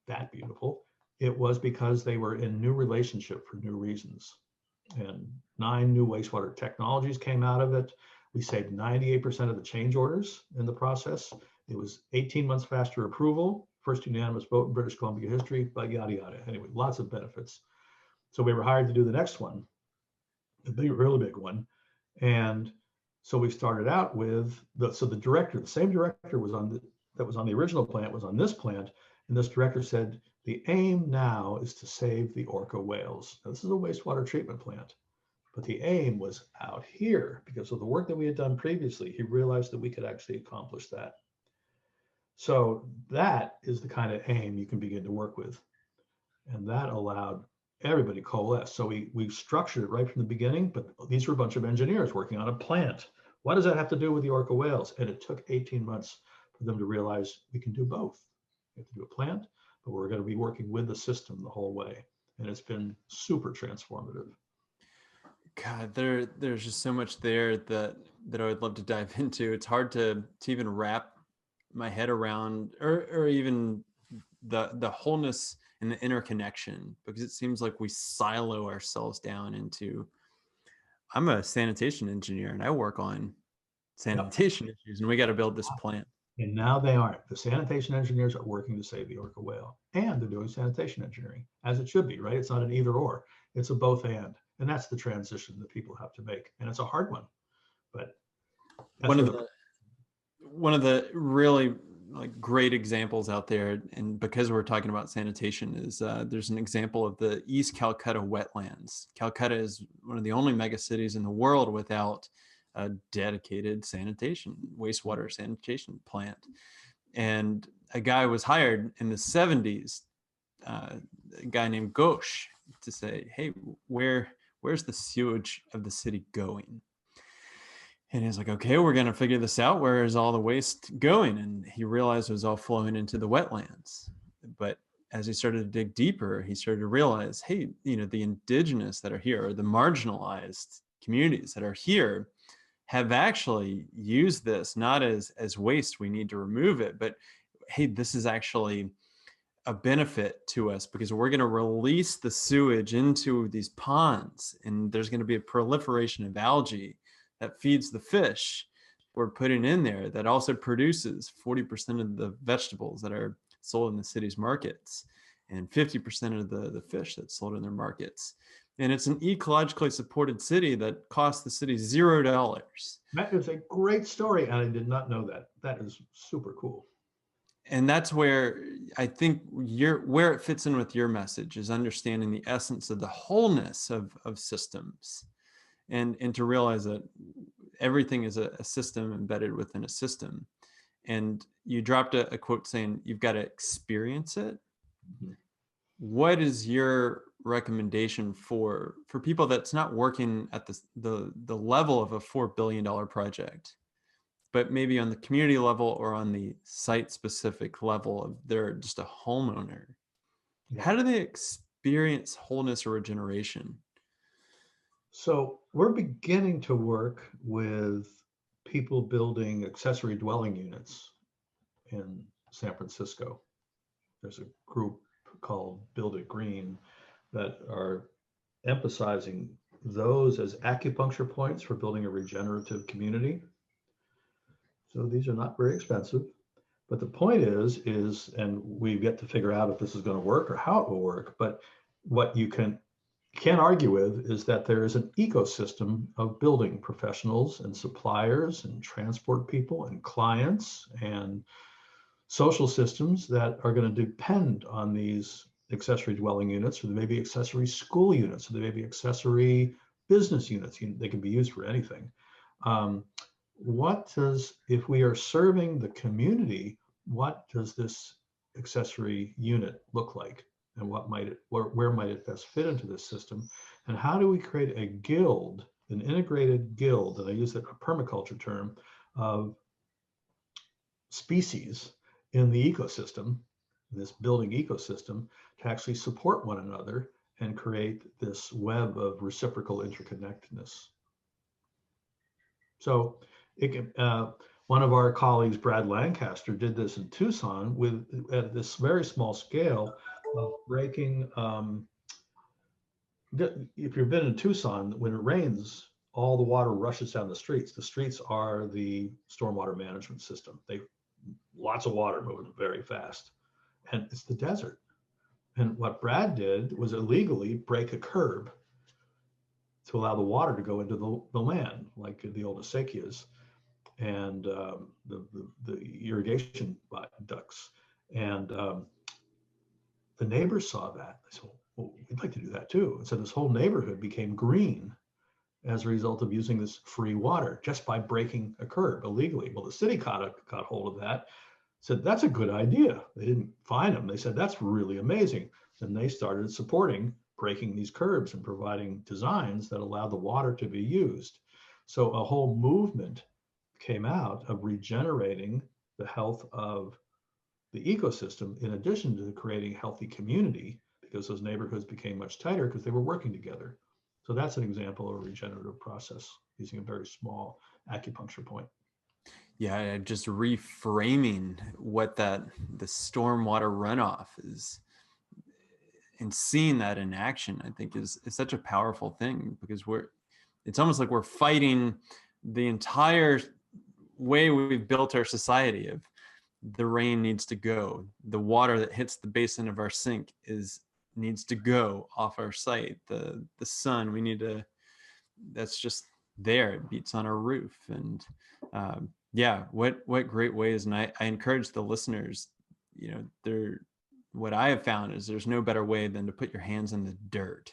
that beautiful. It was because they were in new relationship for new reasons. And 9 new wastewater technologies came out of it. We saved 98% of the change orders in the process. It was 18 months faster approval, first unanimous vote in British Columbia history, but yada, yada. Anyway, lots of benefits. So we were hired to do the next one, really big one. And so we started out with, the same director that was on the original plant was on this plant. And this director said, the aim now is to save the orca whales. Now, this is a wastewater treatment plant. But the aim was out here because of the work that we had done previously. He realized that we could actually accomplish that. So that is the kind of aim you can begin to work with. And that allowed everybody to coalesce. So we structured it right from the beginning, but these were a bunch of engineers working on a plant. What does that have to do with the orca whales? And it took 18 months for them to realize we can do both. We have to do a plant, but we're going to be working with the system the whole way. And it's been super transformative. God, there's just so much there that I would love to dive into. It's hard to even wrap my head around, or even the wholeness and the interconnection, because it seems like we silo ourselves down into. I'm a sanitation engineer and I work on sanitation issues, and we got to build this plant. And now they aren't. The sanitation engineers are working to save the orca whale, and they're doing sanitation engineering, as it should be, right? It's not an either or, it's a both and. And that's the transition that people have to make. And it's a hard one, but that's one of the really like great examples out there, and because we're talking about sanitation, is there's an example of the East Calcutta wetlands. Calcutta is one of the only mega cities in the world without a dedicated wastewater sanitation plant. And a guy was hired in the 70s, a guy named Ghosh, to say, hey, where's the sewage of the city going? And he's like, okay, we're going to figure this out. Where is all the waste going? And he realized it was all flowing into the wetlands. But as he started to dig deeper, he started to realize, hey, the indigenous that are here, or the marginalized communities that are here, have actually used this not as waste, we need to remove it, but hey, this is actually a benefit to us because we're going to release the sewage into these ponds, and there's going to be a proliferation of algae that feeds the fish we're putting in there, that also produces 40% of the vegetables that are sold in the city's markets and 50% of the fish that's sold in their markets. And it's an ecologically supported city that costs the city $0. That is a great story, and I did not know that. That is super cool. And that's where I think where it fits in with your message is understanding the essence of the wholeness of systems. And to realize that everything is a system embedded within a system. And you dropped a quote saying you've got to experience it. Mm-hmm. What is your recommendation for people that's not working at the level of a $4 billion project, but maybe on the community level or on the site-specific level of they're just a homeowner? Yeah. How do they experience wholeness or regeneration? So we're beginning to work with people building accessory dwelling units in San Francisco. There's a group called Build It Green that are emphasizing those as acupuncture points for building a regenerative community. So these are not very expensive, but the point is, and we get to figure out if this is going to work or how it will work, but what you can't argue with is that there is an ecosystem of building professionals and suppliers and transport people and clients and social systems that are going to depend on these accessory dwelling units, or there may be accessory school units, or there may be accessory business units. They can be used for anything. If we are serving the community, what does this accessory unit look like? And where might it best fit into this system? And how do we create a guild, an integrated guild, and I use that permaculture term, of species in the ecosystem, this building ecosystem, to actually support one another and create this web of reciprocal interconnectedness. So one of our colleagues, Brad Lancaster, did this in Tucson at this very small scale of breaking. If you've been in Tucson, when it rains, all the water rushes down the streets. The streets are the stormwater management system. Lots of water moving very fast, and it's the desert. And what Brad did was illegally break a curb to allow the water to go into the land, like the old acequias and the irrigation ducts. And the neighbors saw that. They said, well, we'd like to do that too. And so this whole neighborhood became green as a result of using this free water just by breaking a curb illegally. Well, the city got hold of that, said, that's a good idea. They didn't fine them. They said, that's really amazing. And they started supporting breaking these curbs and providing designs that allow the water to be used. So a whole movement came out of regenerating the health of the ecosystem, in addition to creating healthy community, because those neighborhoods became much tighter because they were working together. So that's an example of a regenerative process using a very small acupuncture point. Yeah, just reframing what the stormwater runoff is, and seeing that in action, I think is such a powerful thing, because it's almost like we're fighting the entire way we've built our society of the rain needs to go. The water that hits the basin of our sink needs to go off our site. The sun, that's just there. It beats on our roof. And yeah, what great ways. And I encourage the listeners, what I have found is there's no better way than to put your hands in the dirt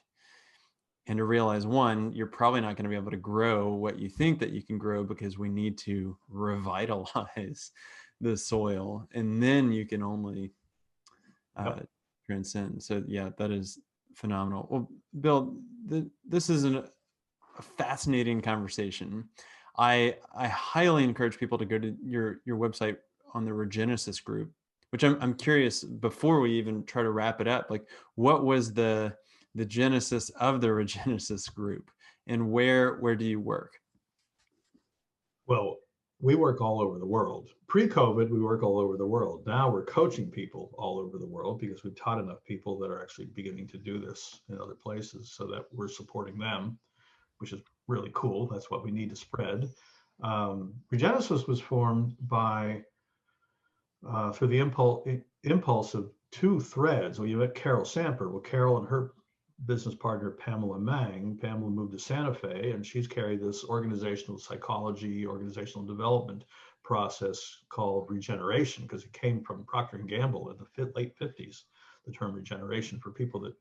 and to realize, one, you're probably not going to be able to grow what you think that you can grow, because we need to revitalize the soil, and then you can only transcend. So yeah, that is phenomenal. Well, Bill, this is a fascinating conversation. I highly encourage people to go to your website on the Regenesis group, which I'm curious, before we even try to wrap it up, like, what was the genesis of the Regenesis group, and where do you work? Well, we work all over the world. Pre-COVID, we work all over the world. Now we're coaching people all over the world because we've taught enough people that are actually beginning to do this in other places, so that we're supporting them, which is really cool. That's what we need to spread. Regenesis was formed by through the impulse of two threads. Well, you met Carol Samper. Well, Carol and her business partner, Pamela Mang. Pamela moved to Santa Fe, and she's carried this organizational psychology, organizational development process called regeneration, because it came from Procter & Gamble in the late 50s, the term regeneration, for people that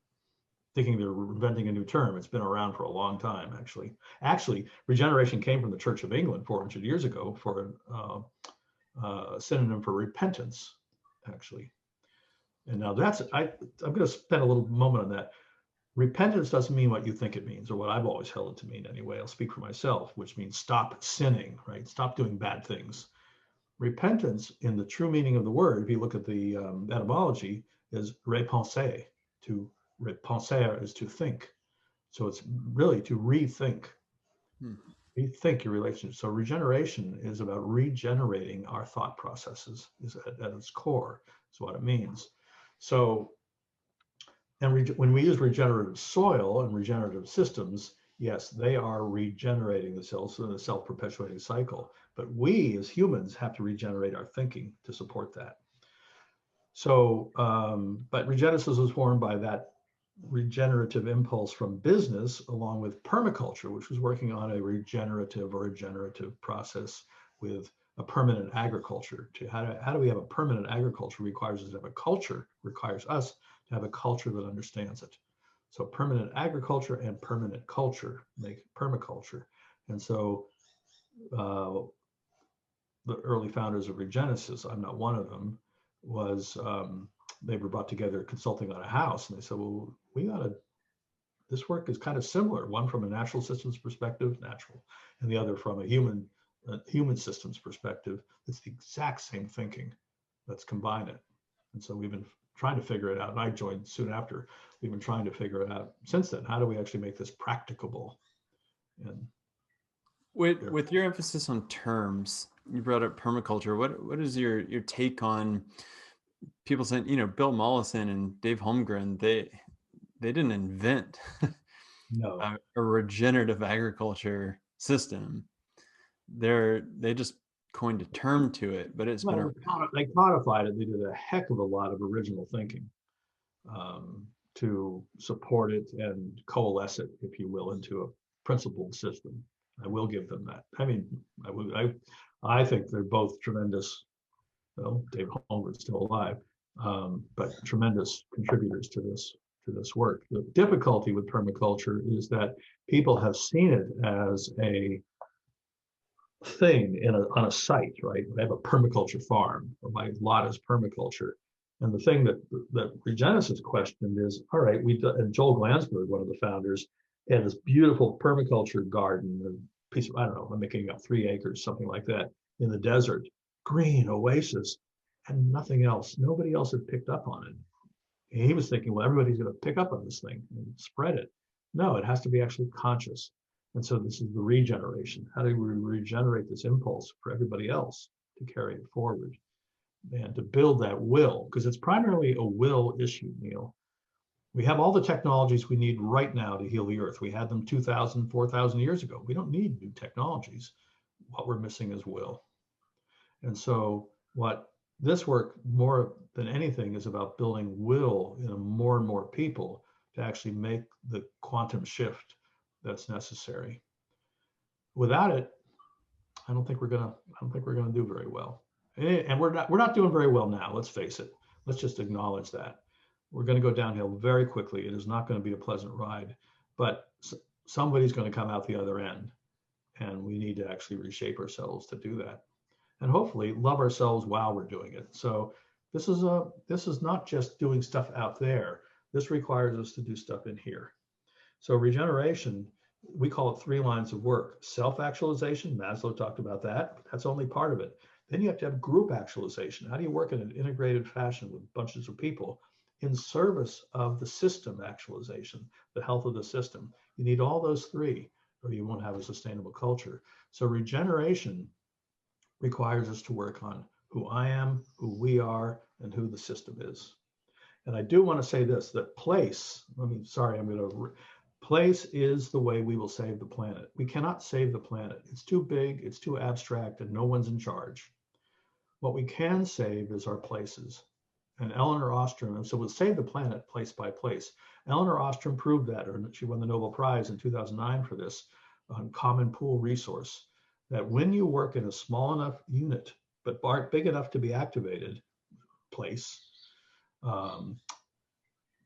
thinking they're inventing a new term. It's been around for a long time, actually. Actually, regeneration came from the Church of England 400 years ago for a synonym for repentance, actually. And now I'm going to spend a little moment on that. Repentance doesn't mean what you think it means, or what I've always held it to mean anyway. I'll speak for myself, which means stop sinning, right? Stop doing bad things. Repentance, in the true meaning of the word, if you look at the etymology, is repenser. To repenser is to think. So it's really to rethink. Rethink your relationship. So regeneration is about regenerating our thought processes, is at its core, is what it means. So, and when we use regenerative soil and regenerative systems, yes, they are regenerating the cells in a self-perpetuating cycle. But we as humans have to regenerate our thinking to support that. So, but Regenesis was formed by that regenerative impulse from business, along with permaculture, which was working on a regenerative process with a permanent agriculture. How do we have a permanent agriculture? Requires us to have a culture, requires us to have a culture that understands it. So permanent agriculture and permanent culture make permaculture. And so the early founders of Regenesis, I'm not one of them, was they were brought together consulting on a house, and they said, well, this work is kind of similar, one from a natural systems perspective, natural, and the other from a human systems perspective. It's the exact same thinking. Let's combine it. And so we've been trying to figure it out, and I joined soon after. We've been trying to figure it out since then. How do we actually make this practicable? And with your emphasis on terms, you brought up permaculture. What is your take on people saying, Bill Mollison and Dave Holmgren, they didn't invent no, a regenerative agriculture system. They just coined a term to it, but it's been they codified it. They did a heck of a lot of original thinking to support it and coalesce it, if you will, into a principled system. I will give them that. I mean, I think they're both tremendous. Well, Dave Holmgren's still alive, but tremendous contributors to this work. The difficulty with permaculture is that people have seen it as a thing on a site, right? I have a permaculture farm, or my lot is permaculture. And the thing that Regenesis questioned is, all right, and Joel Glansberg, one of the founders, had this beautiful permaculture garden, a piece of, I don't know, I'm making up 3 acres, something like that, in the desert, green oasis, and nothing else. Nobody else had picked up on it. And he was thinking, well, everybody's going to pick up on this thing and spread it. No, it has to be actually conscious. And so this is the regeneration. How do we regenerate this impulse for everybody else to carry it forward and to build that will? Because it's primarily a will issue, Neil. We have all the technologies we need right now to heal the earth. We had them 2,000, 4,000 years ago. We don't need new technologies. What we're missing is will. And so what this work, more than anything, is about building will in more and more people to actually make the quantum shift that's necessary. Without it, I don't think we're gonna do very well. And we're not doing very well now. Let's face it. Let's just acknowledge that. We're going to go downhill very quickly. It is not going to be a pleasant ride, but somebody's going to come out the other end, and we need to actually reshape ourselves to do that, and hopefully love ourselves while we're doing it. So this is not just doing stuff out there. This requires us to do stuff in here. So regeneration, we call it 3 lines of work. Self-actualization, Maslow talked about that, but that's only part of it. Then you have to have group actualization. How do you work in an integrated fashion with bunches of people in service of the system actualization, the health of the system? You need all those 3, or you won't have a sustainable culture. So regeneration requires us to work on who I am, who we are, and who the system is. And I do want to say this, that place is the way we will save the planet. We cannot save the planet. It's too big, it's too abstract, and no one's in charge. What we can save is our places. And Elinor Ostrom, and so we'll save the planet place by place. Elinor Ostrom proved that, or she won the Nobel Prize in 2009 for this, on common pool resource, that when you work in a small enough unit, but big enough to be activated place,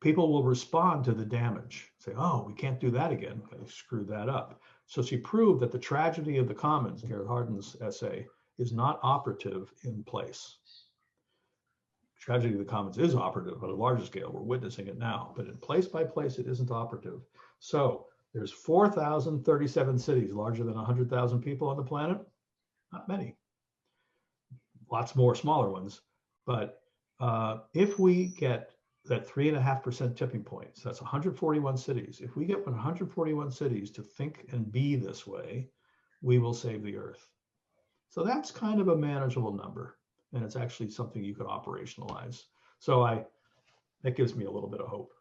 people will respond to the damage, say, oh, we can't do that again. I screwed that up. So she proved that the tragedy of the commons, Garrett Hardin's essay, is not operative in place. Tragedy of the commons is operative at a larger scale. We're witnessing it now, but in place by place, it isn't operative. So there's 4,037 cities larger than 100,000 people on the planet. Not many. Lots more smaller ones. But if we get that 3.5% tipping point, so that's 141 cities. If we get 141 cities to think and be this way, we will save the earth. So that's kind of a manageable number, and it's actually something you could operationalize. So that gives me a little bit of hope.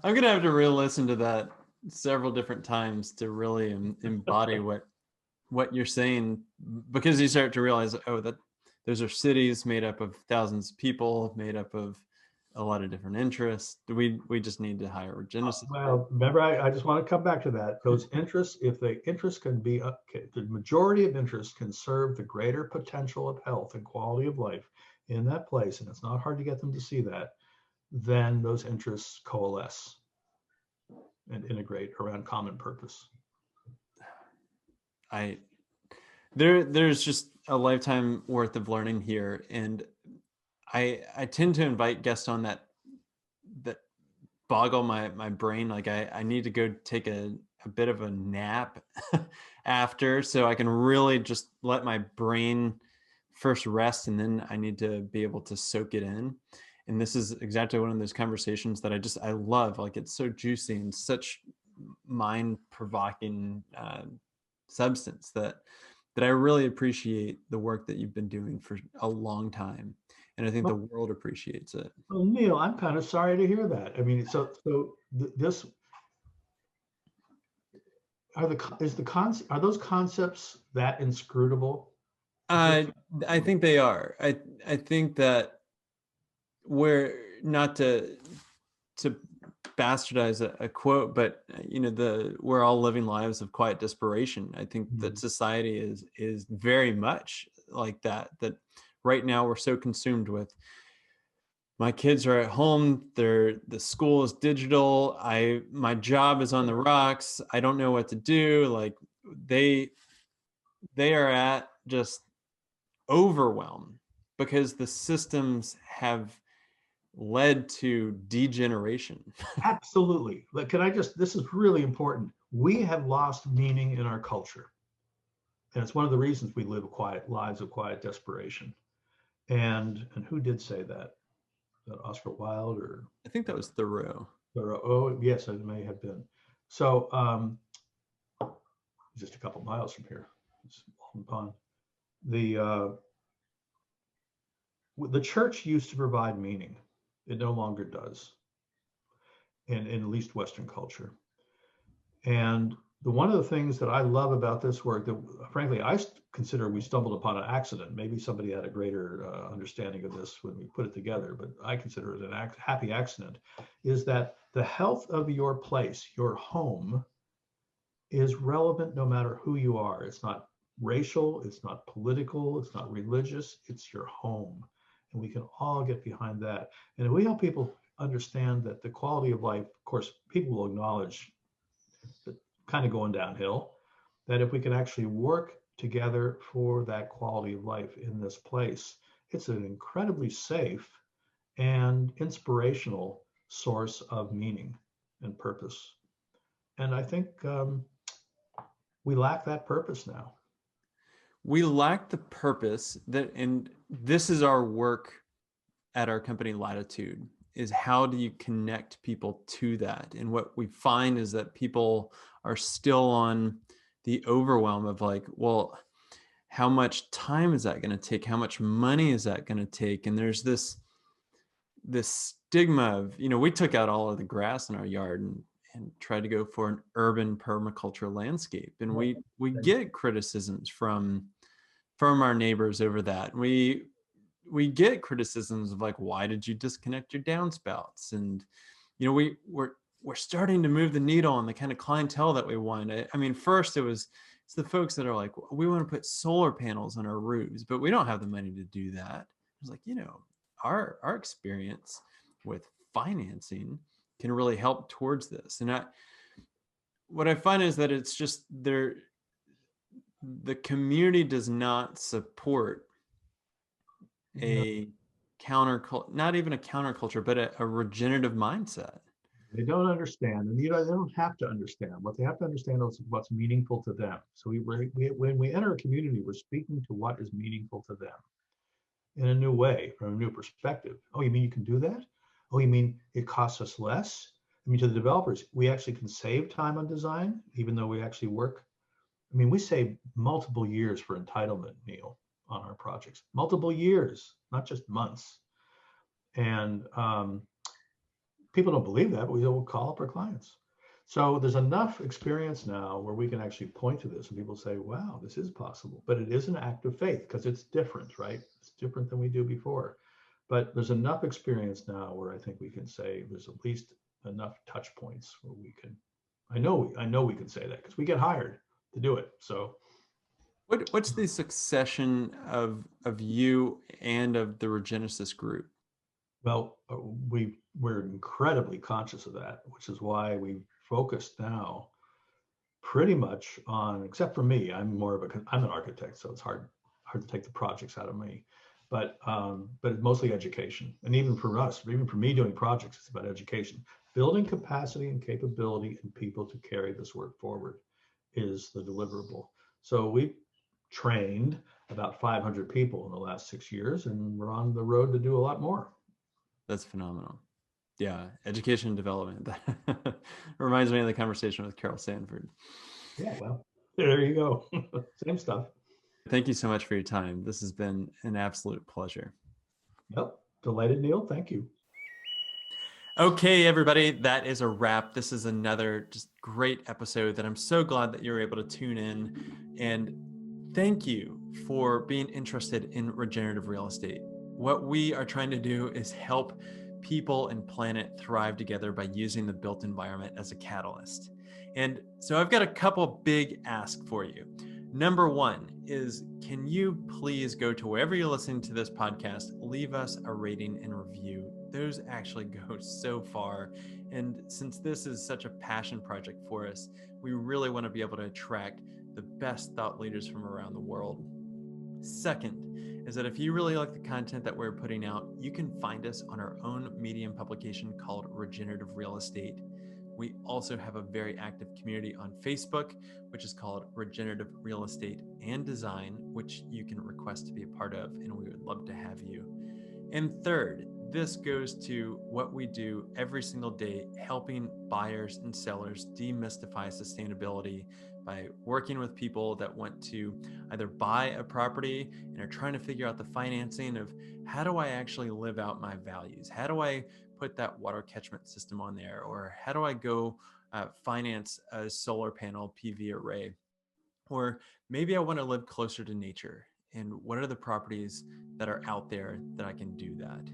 I'm gonna have to re-listen to that several different times to really embody what you're saying, because you start to realize, oh, that those are cities made up of thousands of people, made up of a lot of different interests. We just need to hire Regenesis. Well, remember, I just want to come back to that. Those interests, if the interest can be, the majority of interest can serve the greater potential of health and quality of life in that place, and it's not hard to get them to see that, then those interests coalesce and integrate around common purpose. There's just a lifetime worth of learning here, and I tend to invite guests on that boggle my brain. Like I need to go take a bit of a nap after, so I can really just let my brain first rest, and then I need to be able to soak it in. And this is exactly one of those conversations that I love. Like, it's so juicy and such mind-provoking substance that I really appreciate the work that you've been doing for a long time. And I think the world appreciates it. Well, Neil, I'm kind of sorry to hear that. I mean, this are those concepts that inscrutable? I think they are. I think that we're, not to bastardize a quote, but we're all living lives of quiet desperation. I think that society is very much like that right now we're so consumed with, my kids are at home, the school is digital, my job is on the rocks, I don't know what to do. Like, they are at just overwhelm because the systems have led to degeneration. Absolutely. But this is really important. We have lost meaning in our culture. And it's one of the reasons we live lives of quiet desperation. And who did say that? Oscar Wilde, or I think that was Thoreau. Oh, yes, it may have been. So just a couple miles from here, it's Walden Pond. The church used to provide meaning. It no longer does, in at least Western culture. And one of the things that I love about this work that frankly I consider we stumbled upon an accident. Maybe somebody had a greater understanding of this when we put it together, but I consider it an happy accident, is that the health of your place, your home, is relevant no matter who you are. It's not racial, it's not political, it's not religious, it's your home. And we can all get behind that. And if we help people understand that the quality of life, of course, people will acknowledge that kind of going downhill, that if we can actually work together for that quality of life in this place, it's an incredibly safe and inspirational source of meaning and purpose. And I think we lack that purpose now. We lack the purpose that, and this is our work at our company Latitude, is how do you connect people to that? And what we find is that people are still on the overwhelm of like, well, how much time is that going to take? How much money is that going to take? And there's this stigma of, we took out all of the grass in our yard and tried to go for an urban permaculture landscape. And we get criticisms from our neighbors over that. We get criticisms of like, why did you disconnect your downspouts? And, we're starting to move the needle on the kind of clientele that we want. I mean, first it's the folks that are like, we want to put solar panels on our roofs, but we don't have the money to do that. It's like, our experience with financing can really help towards this. And what I find is that it's just the community does not support a counterculture, not even a counterculture, but a regenerative mindset. They don't understand, and they don't have to understand. What they have to understand is what's meaningful to them. So when we enter a community, we're speaking to what is meaningful to them in a new way, from a new perspective. Oh, you mean you can do that? Oh, you mean it costs us less? I mean, to the developers, we actually can save time on design, even though we actually work. I mean, we save multiple years for entitlement, Neil, on our projects. Multiple years, not just months. And people don't believe that, but we will call up our clients. So there's enough experience now where we can actually point to this and people say, wow, this is possible. But it is an act of faith because it's different, right? It's different than we do before. But there's enough experience now where I think we can say there's at least enough touch points where we can, I know we can say that because we get hired to do it. So what's the succession of you and of the Regenesis group? Well, we're incredibly conscious of that, which is why we focus now pretty much on, except for me, I'm an architect, so it's hard to take the projects out of me, but mostly education. And even for us, even for me doing projects, it's about education. Building capacity and capability in people to carry this work forward is the deliverable. So we trained about 500 people in the last 6 years, and we're on the road to do a lot more. That's phenomenal. Yeah, education and development. That reminds me of the conversation with Carol Sanford. Yeah, well, there you go. Same stuff. Thank you so much for your time. This has been an absolute pleasure. Yep. Delighted, Neil. Thank you. Okay, everybody, that is a wrap. This is another just great episode that I'm so glad that you're able to tune in. And thank you for being interested in regenerative real estate. What we are trying to do is help people and planet thrive together by using the built environment as a catalyst. And so I've got a couple big asks for you. Number one is, can you please go to wherever you're listening to this podcast, leave us a rating and review. Those actually go so far. And since this is such a passion project for us, we really want to be able to attract the best thought leaders from around the world. Second is that if you really like the content that we're putting out, you can find us on our own Medium publication called Regenerative Real Estate. We also have a very active community on Facebook, which is called Regenerative Real Estate and Design, which you can request to be a part of, and we would love to have you. And third, this goes to what we do every single day, helping buyers and sellers demystify sustainability by working with people that want to either buy a property and are trying to figure out the financing of how do I actually live out my values? How do I put that water catchment system on there? Or how do I go finance a solar panel PV array. Or maybe I want to live closer to nature. And what are the properties that are out there that I can do that?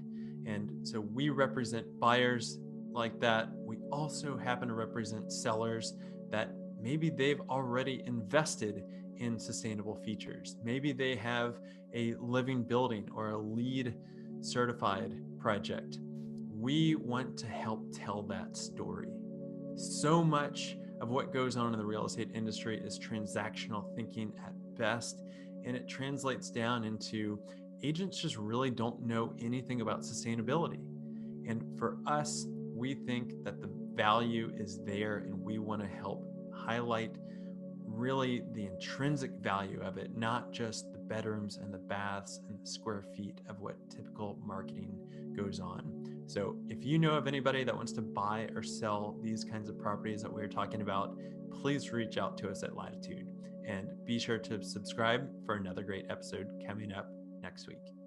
And so we represent buyers like that. We also happen to represent sellers that maybe they've already invested in sustainable features. Maybe they have a living building or a LEED certified project. We want to help tell that story. So much of what goes on in the real estate industry is transactional thinking at best, and it translates down into agents just really don't know anything about sustainability. And for us, we think that the value is there, and we want to help highlight really the intrinsic value of it, not just the bedrooms and the baths and the square feet of what typical marketing goes on. So if you know of anybody that wants to buy or sell these kinds of properties that we're talking about, please reach out to us at Latitude, and be sure to subscribe for another great episode coming up next week.